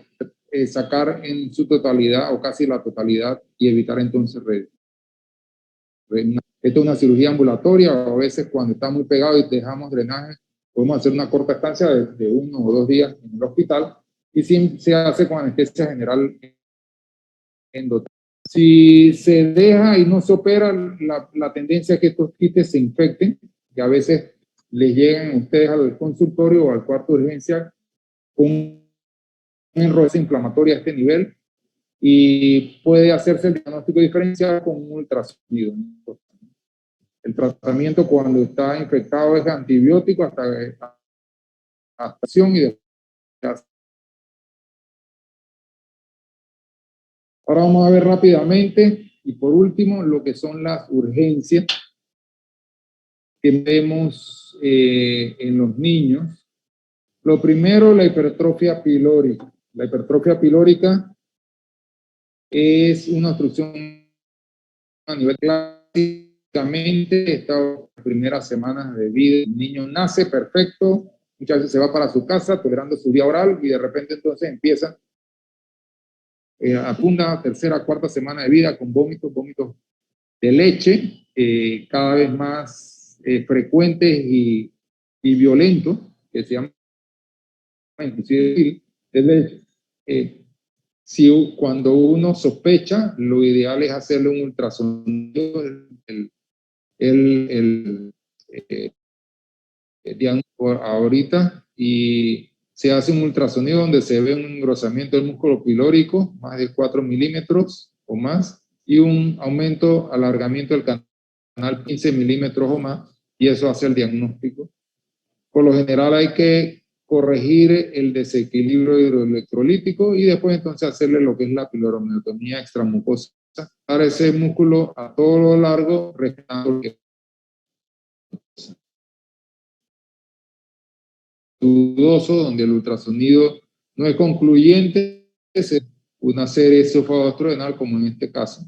sacar en su totalidad o casi la totalidad y evitar entonces esto es una cirugía ambulatoria, o a veces cuando está muy pegado y dejamos drenaje, podemos hacer una corta estancia de 1 o 2 días en el hospital y se hace con anestesia general endotraqueal. Si se deja y no se opera, la tendencia es que estos quistes se infecten, que a veces les llegan a ustedes al consultorio o al cuarto de urgencia con un enroce inflamatorio a este nivel y puede hacerse el diagnóstico diferencial con un ultrasonido. El tratamiento cuando está infectado es antibiótico hasta acción y Ahora vamos a ver rápidamente, y por último, lo que son las urgencias que vemos en los niños. Lo primero, la hipertrofia pilórica. La hipertrofia pilórica es una obstrucción a nivel clásicamente, está en las primeras semanas de vida. El niño nace perfecto, muchas veces se va para su casa tolerando su vía oral y de repente entonces empieza a una tercera, cuarta semana de vida con vómitos de leche, cada vez más frecuentes y violentos, que se llaman inclusive de leche. Cuando uno sospecha, lo ideal es hacerle un ultrasonido, el diagnóstico ahorita, y se hace un ultrasonido donde se ve un engrosamiento del músculo pilórico, más de 4 milímetros o más, y un aumento, alargamiento del canal 15 milímetros o más, y eso hace el diagnóstico. Por lo general hay que corregir el desequilibrio hidroelectrolítico y después entonces hacerle lo que es la piloromiotomía extramucosa para ese músculo a todo lo largo, restando dudoso, donde el ultrasonido no es concluyente, es una serie esofagostrodenal, como en este caso,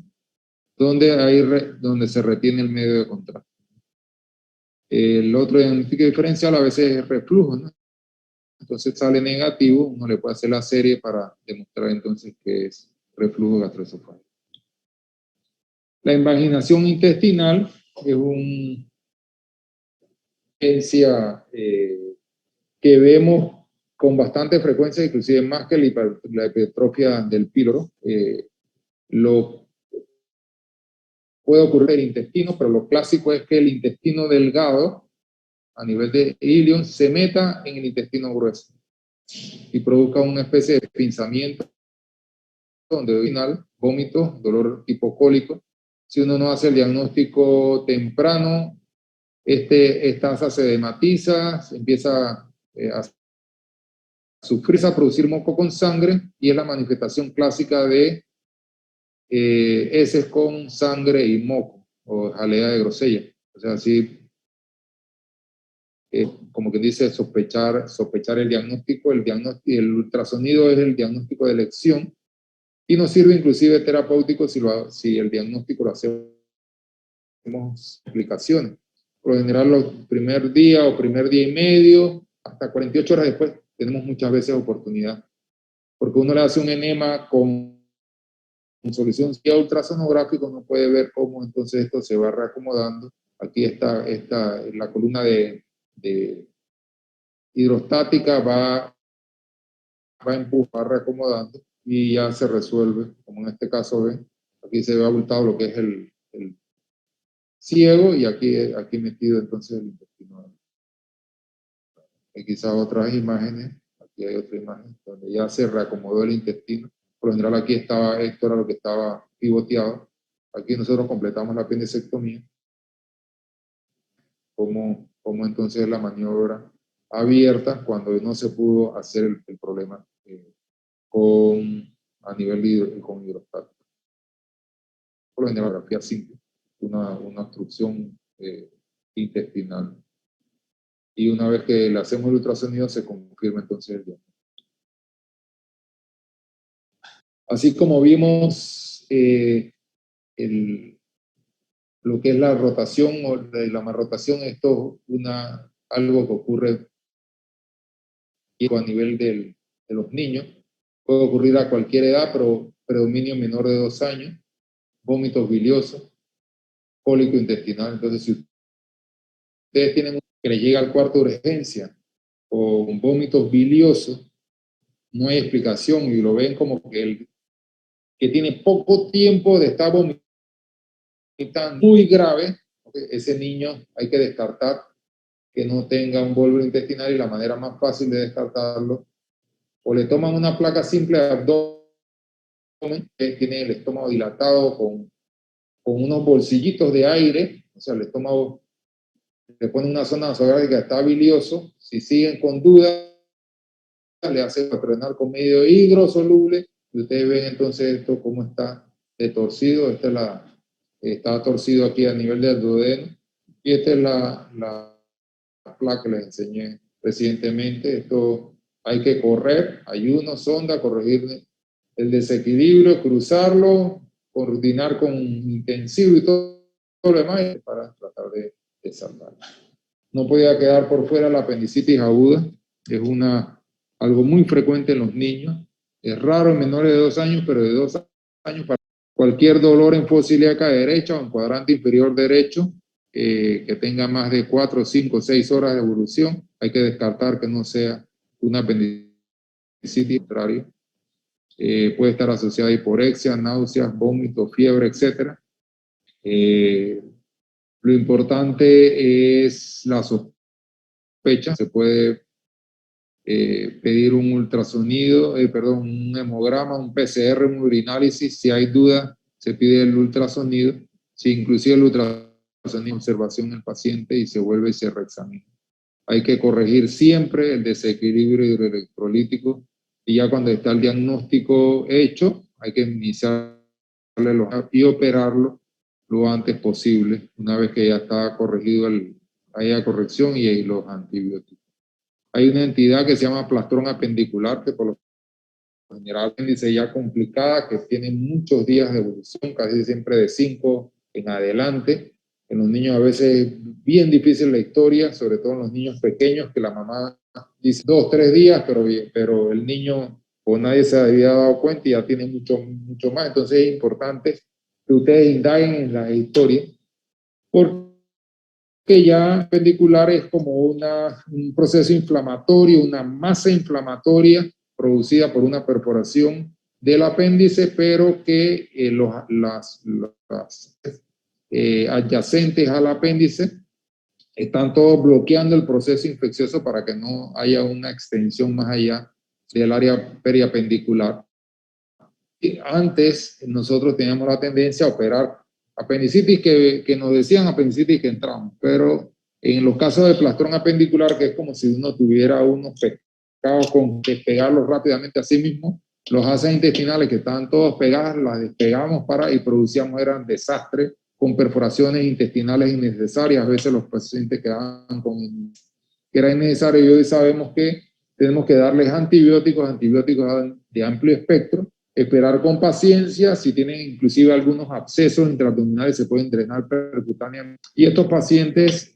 donde se retiene el medio de contraste. El otro diagnóstico diferencial a veces es reflujo, ¿no? Entonces sale negativo, uno le puede hacer la serie para demostrar entonces que es reflujo gastroesofágico. La invaginación intestinal es una evidencia que vemos con bastante frecuencia, inclusive más que la hipertrofia del píloro. Lo puede ocurrir en el intestino, pero lo clásico es que el intestino delgado, a nivel de ilion, se meta en el intestino grueso y produzca una especie de pinzamiento donde original, vómito, dolor hipocólico. Si uno no hace el diagnóstico temprano, esta asa se dematiza, se empieza a sufrir, a producir moco con sangre, y es la manifestación clásica de heces con sangre y moco, o jalea de grosella. O sea, así, como que dice, sospechar el diagnóstico. El ultrasonido es el diagnóstico de elección, y nos sirve inclusive terapéutico si el diagnóstico lo hacemos explicaciones. Por lo general, los primer día o primer día y medio, hasta 48 horas después, tenemos muchas veces oportunidad. Porque uno le hace un enema con solución ultrasonográfica, uno puede ver cómo entonces esto se va reacomodando. Aquí está la columna de hidrostática, va a empujar, reacomodando, y ya se resuelve, como en este caso ven. Aquí se ve abultado lo que es el ciego, y aquí metido entonces el intestino. Y quizás otras imágenes, aquí hay otra imagen donde ya se reacomodó el intestino. Por lo general aquí esto era lo que estaba pivoteado. Aquí nosotros completamos la apendicectomía. Como entonces la maniobra abierta cuando no se pudo hacer el problema a nivel con hidrostático. Por lo general, grafía simple, una obstrucción intestinal. Y una vez que le hacemos el ultrasonido, se confirma entonces el diagnóstico. Así como vimos lo que es la rotación o la malrotación, esto es algo que ocurre a nivel de los niños. Puede ocurrir a cualquier edad, pero predominio menor de 2 años, vómitos biliosos, cólico intestinal. Entonces, si ustedes tienen que le llega al cuarto de urgencia con vómitos biliosos, no hay explicación, y lo ven como que tiene poco tiempo de estar vomitando muy grave, ese niño hay que descartar que no tenga un volver intestinal, y la manera más fácil de descartarlo, o le toman una placa simple de abdomen, que tiene el estómago dilatado con unos bolsillitos de aire, o sea, el estómago le pone una zona nasogástrica, está bilioso. Si siguen con dudas, le hace drenar con medio hidrosoluble, y ustedes ven entonces esto cómo está de torcido. Está torcido aquí a nivel del duodeno, y esta es la placa que les enseñé recientemente. Esto hay que correr, ayuno, sonda, corregir el desequilibrio, cruzarlo, coordinar con intensivo y todo lo demás para tratar de salvarlo. No podía quedar por fuera la apendicitis aguda, es algo muy frecuente en los niños. Es raro en menores de 2 años, pero de 2 años para cualquier dolor en fosa ilíaca derecha o en cuadrante inferior derecho, que tenga más de 4, 5, 6 horas de evolución, hay que descartar que no sea una apendicitis contraria. Puede estar asociada a hiporexia, náuseas, vómitos, fiebre, etc. Lo importante es la sospecha. Se puede pedir un ultrasonido, un hemograma, un PCR, un urinálisis. Si hay duda, se pide el ultrasonido. Si inclusive el ultrasonido, observación del paciente y se vuelve y se reexamina. Hay que corregir siempre el desequilibrio hidroelectrolítico, y ya cuando está el diagnóstico hecho, hay que iniciarle y operarlo lo antes posible, una vez que ya está corregido, haya corrección y los antibióticos. Hay una entidad que se llama plastrón apendicular, que por lo general apéndice ya complicada, que tiene muchos días de evolución, casi siempre de 5 en adelante. En los niños a veces es bien difícil la historia, sobre todo en los niños pequeños, que la mamá dice 2, 3 días, pero el niño o nadie se había dado cuenta y ya tiene mucho más. Entonces es importante que ustedes indaguen en la historia, porque ya apendicular es como un proceso inflamatorio, una masa inflamatoria producida por una perforación del apéndice, pero que las adyacentes al apéndice están todos bloqueando el proceso infeccioso para que no haya una extensión más allá del área periapendicular. Y antes nosotros teníamos la tendencia a operar apendicitis que nos decían apendicitis que entramos, pero en los casos de plastrón apendicular, que es como si uno tuviera unos pescados con despegarlos rápidamente a sí mismo, los asas intestinales que estaban todos pegadas, las despegamos y producíamos, eran desastres, con perforaciones intestinales innecesarias. A veces los pacientes quedaban con que era innecesario, y hoy sabemos que tenemos que darles antibióticos de amplio espectro, esperar con paciencia. Si tienen inclusive algunos abscesos intraabdominales, se pueden drenar percutáneamente. Y estos pacientes,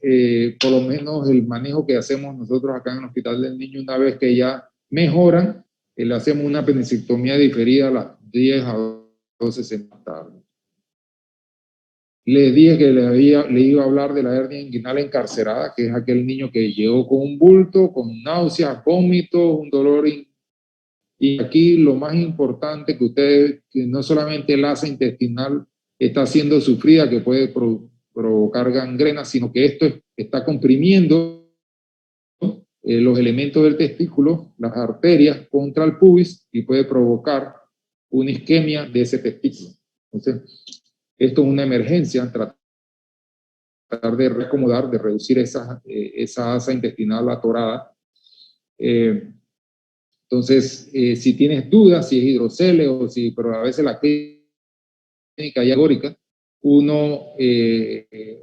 por lo menos el manejo que hacemos nosotros acá en el Hospital del Niño, una vez que ya mejoran, le hacemos una apendicectomía diferida a las 10 a 12 semanas tarde. Les dije que le iba a hablar de la hernia inguinal encarcerada, que es aquel niño que llegó con un bulto, con náuseas, vómitos, un dolor. Y aquí lo más importante que no solamente el asa intestinal está siendo sufrida, que puede provocar gangrena, sino que esto está comprimiendo los elementos del testículo, las arterias contra el pubis, y puede provocar una isquemia de ese testículo. Entonces, esto es una emergencia, tratar de reacomodar, de reducir esa asa intestinal atorada. Entonces, si tienes dudas, si es hidrocele pero a veces la clínica ya agórica, uno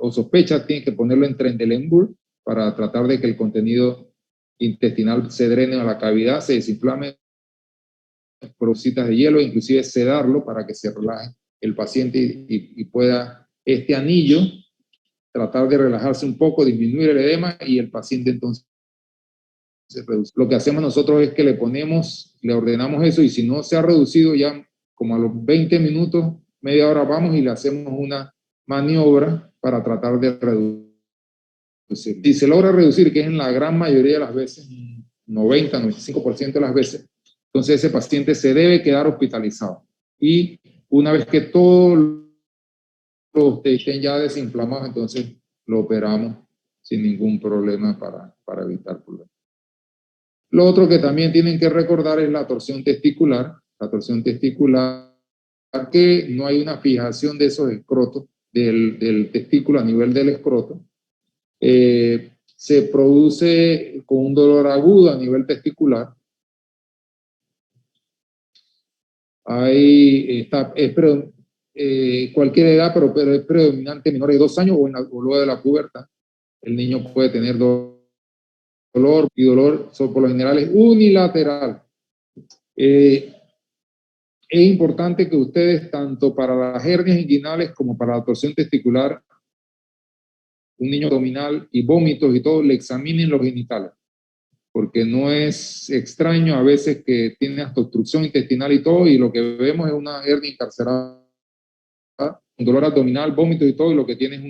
o sospecha, tiene que ponerlo en Trendelenburg para tratar de que el contenido intestinal se drene a la cavidad, se desinflame por bolsitas de hielo, inclusive sedarlo para que se relaje el paciente y pueda este anillo tratar de relajarse un poco, disminuir el edema, y el paciente entonces se reduce. Lo que hacemos nosotros es que le ordenamos eso, y si no se ha reducido, ya como a los 20 minutos, media hora, vamos y le hacemos una maniobra para tratar de reducir. Si se logra reducir, que es en la gran mayoría de las veces, 90-95% de las veces, entonces ese paciente se debe quedar hospitalizado. Y una vez que todos estén ya desinflamados, entonces lo operamos sin ningún problema para evitar problemas. Lo otro que también tienen que recordar es la torsión testicular. La torsión testicular, que no hay una fijación de esos escrotos, del testículo a nivel del escroto. Se produce con un dolor agudo a nivel testicular, Ahí está, cualquier edad, pero es predominante menor de 2 años o luego de la pubertad. El niño puede tener dolor y dolor, por lo general es unilateral. Es importante que ustedes, tanto para las hernias inguinales como para la torsión testicular, un niño abdominal y vómitos y todo, le examinen los genitales, porque no es extraño a veces que tiene hasta obstrucción intestinal y todo, y lo que vemos es una hernia encarcerada, un dolor abdominal, vómitos y todo, y lo que tiene es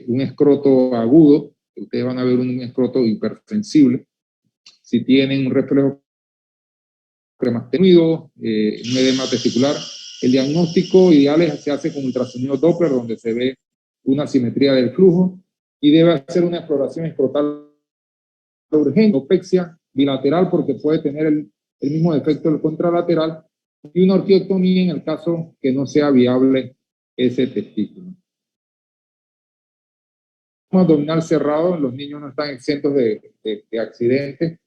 un escroto agudo. Ustedes van a ver un escroto hipersensible. Si tienen un reflejo cremastenuido, un edema testicular, el diagnóstico ideal se hace con ultrasonido Doppler, donde se ve una simetría del flujo, y debe hacer una exploración escrotal urgente, opexia bilateral, porque puede tener el mismo defecto del contralateral, y una orquiectomía en el caso que no sea viable ese testículo. Abdominal cerrado, los niños no están exentos de accidentes,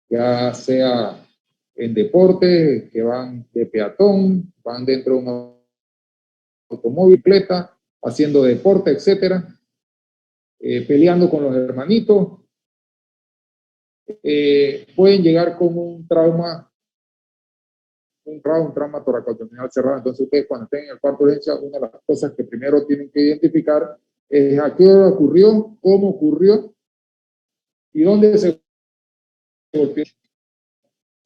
ya sea en deporte, que van de peatón, van dentro de un automóvil, bicicleta, haciendo deporte, etcétera, peleando con los hermanitos, pueden llegar con un trauma toracoabdominal cerrado. Entonces ustedes, cuando estén en el cuarto de urgencia, una de las cosas que primero tienen que identificar es a qué hora ocurrió, cómo ocurrió y dónde se golpeó,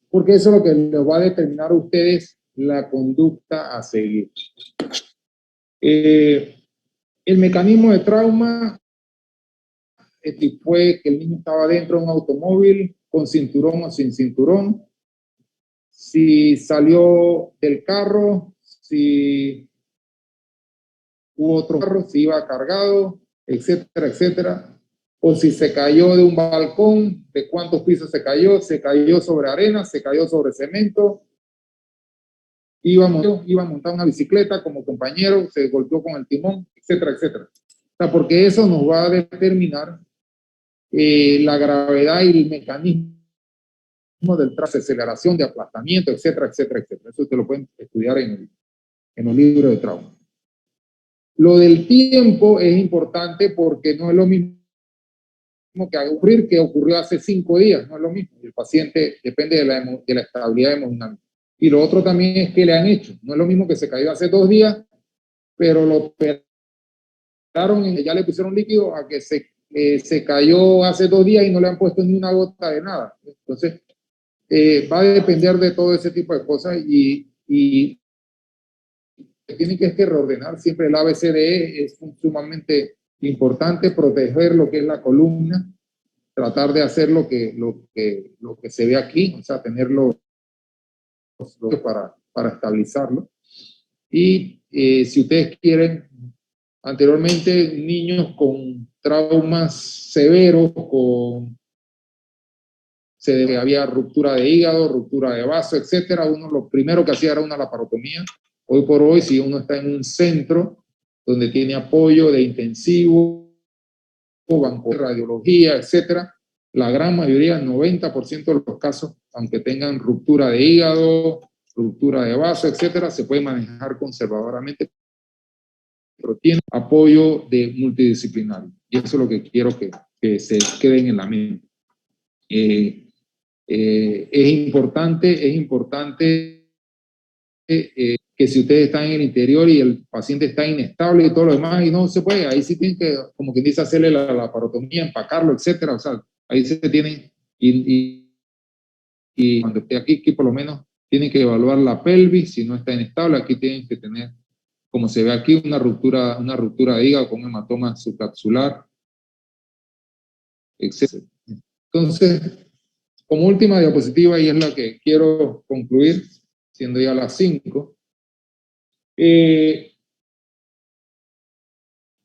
porque eso es lo que les va a determinar a ustedes la conducta a seguir. El mecanismo de trauma fue que el niño estaba dentro de un automóvil con cinturón o sin cinturón, si salió del carro, si hubo otro carro, si iba cargado, etcétera, etcétera, o si se cayó de un balcón, de cuántos pisos se cayó sobre arena, se cayó sobre cemento, iba a montar una bicicleta como compañero, se golpeó con el timón, etcétera, etcétera. O sea, porque eso nos va a determinar la gravedad y el mecanismo del aceleración, de aplastamiento, etcétera, etcétera, etcétera. Eso te lo pueden estudiar en los libros de trauma. Lo del tiempo es importante porque no es lo mismo que ocurrir que ocurrió hace 5 días, no es lo mismo. El paciente depende de la estabilidad emocional. Y lo otro también es que le han hecho. No es lo mismo que se cayó hace 2 días, pero lo operaron y ya le pusieron líquido, a que se cayó hace 2 días y no le han puesto ni una gota de nada. Entonces, va a depender de todo ese tipo de cosas y tienen que reordenar siempre el ABCDE. Es sumamente importante proteger lo que es la columna, tratar de hacer lo que se ve aquí, o sea, tenerlo para estabilizarlo. Y si ustedes quieren, anteriormente niños con traumas severos, había ruptura de hígado, ruptura de vaso, etcétera, uno lo primero que hacía era una laparotomía. Hoy por hoy, si uno está en un centro donde tiene apoyo de intensivo, banco de radiología, etcétera, la gran mayoría, 90% de los casos, aunque tengan ruptura de hígado, ruptura de vaso, etcétera, se puede manejar conservadoramente, pero tiene apoyo de multidisciplinario. Y eso es lo que quiero que se queden en la mente. Es importante que si ustedes están en el interior y el paciente está inestable y todo lo demás, y no se puede, ahí sí tienen que, como quien dice, hacerle la laparotomía, empacarlo, etcétera. O sea, ahí se tienen, y cuando esté aquí por lo menos tienen que evaluar la pelvis. Si no está inestable, aquí tienen que tener, como se ve aquí, una ruptura de hígado con hematoma subcapsular, etcétera. Entonces, como última diapositiva, y es la que quiero concluir, siendo ya las 5,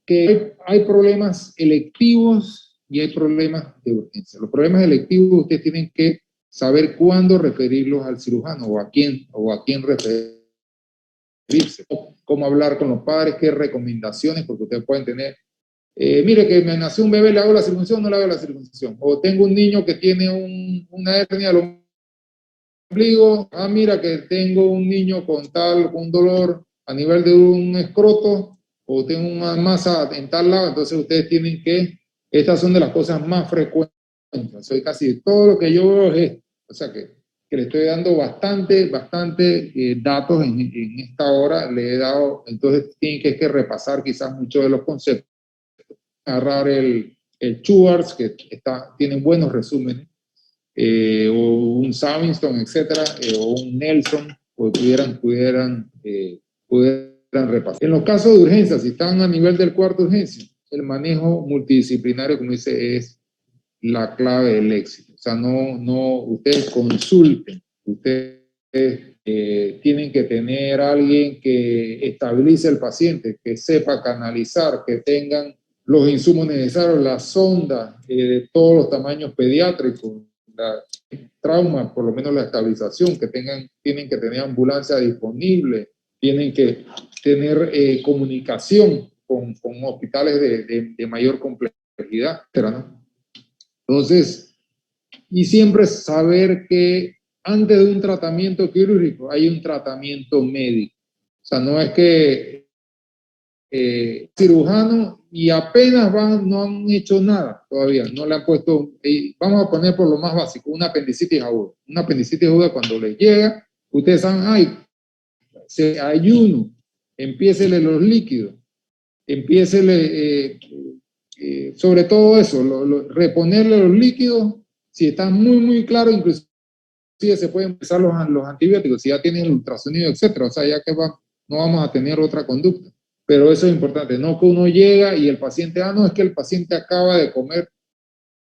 que hay problemas electivos y hay problemas de urgencia. Los problemas electivos ustedes tienen que saber cuándo referirlos al cirujano o a quién referirse, cómo hablar con los padres, qué recomendaciones, porque ustedes pueden tener, mire que me nació un bebé, le hago la circuncisión, no le hago la circuncisión, o tengo un niño que tiene una hernia digo, mira que tengo un niño con un dolor a nivel de un escroto, o tengo una masa en tal lado, entonces ustedes tienen que, estas son de las cosas más frecuentes. Soy casi todo lo que yo veo es esto. O sea que le estoy dando bastante datos en esta hora, le he dado, entonces tienen que repasar quizás muchos de los conceptos, agarrar el Schwartz, que tiene buenos resúmenes, o un Savinson, etcétera, o un Nelson, pues pudieran repasar. En los casos de urgencia, si están a nivel del cuarto de urgencia, el manejo multidisciplinario, como dice, es la clave del éxito. O sea, ustedes consulten, ustedes tienen que tener a alguien que estabilice al paciente, que sepa canalizar, que tengan los insumos necesarios, la sonda de todos los tamaños pediátricos, la trauma, por lo menos la estabilización, tienen que tener ambulancia disponible, tienen que tener comunicación con hospitales de mayor complejidad, etcétera, ¿no? Entonces, y siempre saber que antes de un tratamiento quirúrgico hay un tratamiento médico. O sea, no es que cirujano y apenas no han hecho nada todavía, no le han puesto, vamos a poner por lo más básico, una apendicitis aguda. Una apendicitis aguda cuando les llega, ustedes saben, ayuno, empiécele los líquidos, empiécele, sobre todo eso, reponerle los líquidos, si están muy claros, inclusive se pueden empezar los antibióticos, si ya tienen el ultrasonido, etcétera, o sea, ya que no vamos a tener otra conducta. Pero eso es importante, no que uno llega y el paciente, no, es que el paciente acaba de comer,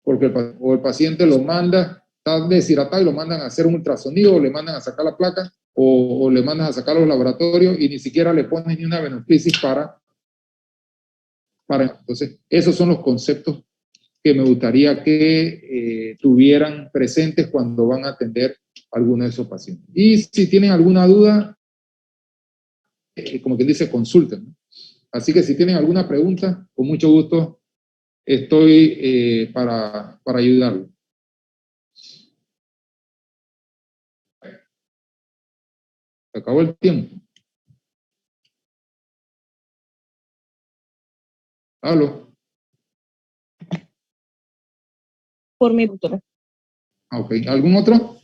porque el paciente lo manda, está deshidratado y lo mandan a hacer un ultrasonido, o le mandan a sacar la placa, o le mandan a sacar los laboratorios y ni siquiera le ponen ni una venoclisis entonces, esos son los conceptos que me gustaría que tuvieran presentes cuando van a atender a alguno de esos pacientes. Y si tienen alguna duda, como quien dice, consulten, ¿no? Así que si tienen alguna pregunta, con mucho gusto estoy para ayudarlos. Se acabó el tiempo. ¿Aló? Por mi doctora. Ok, ¿algún otro?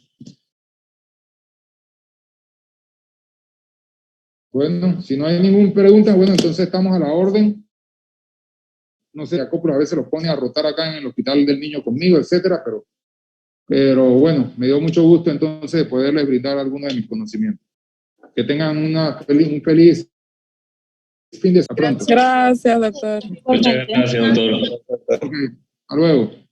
Bueno, si no hay ninguna pregunta, bueno, entonces estamos a la orden. No sé, Jacob a veces los pone a rotar acá en el hospital del niño conmigo, etcétera, pero bueno, me dio mucho gusto entonces de poderles brindar algunos de mis conocimientos. Que tengan un feliz fin de semana. Pronto. Gracias, doctor. Muchas gracias, doctor. Okay, hasta luego.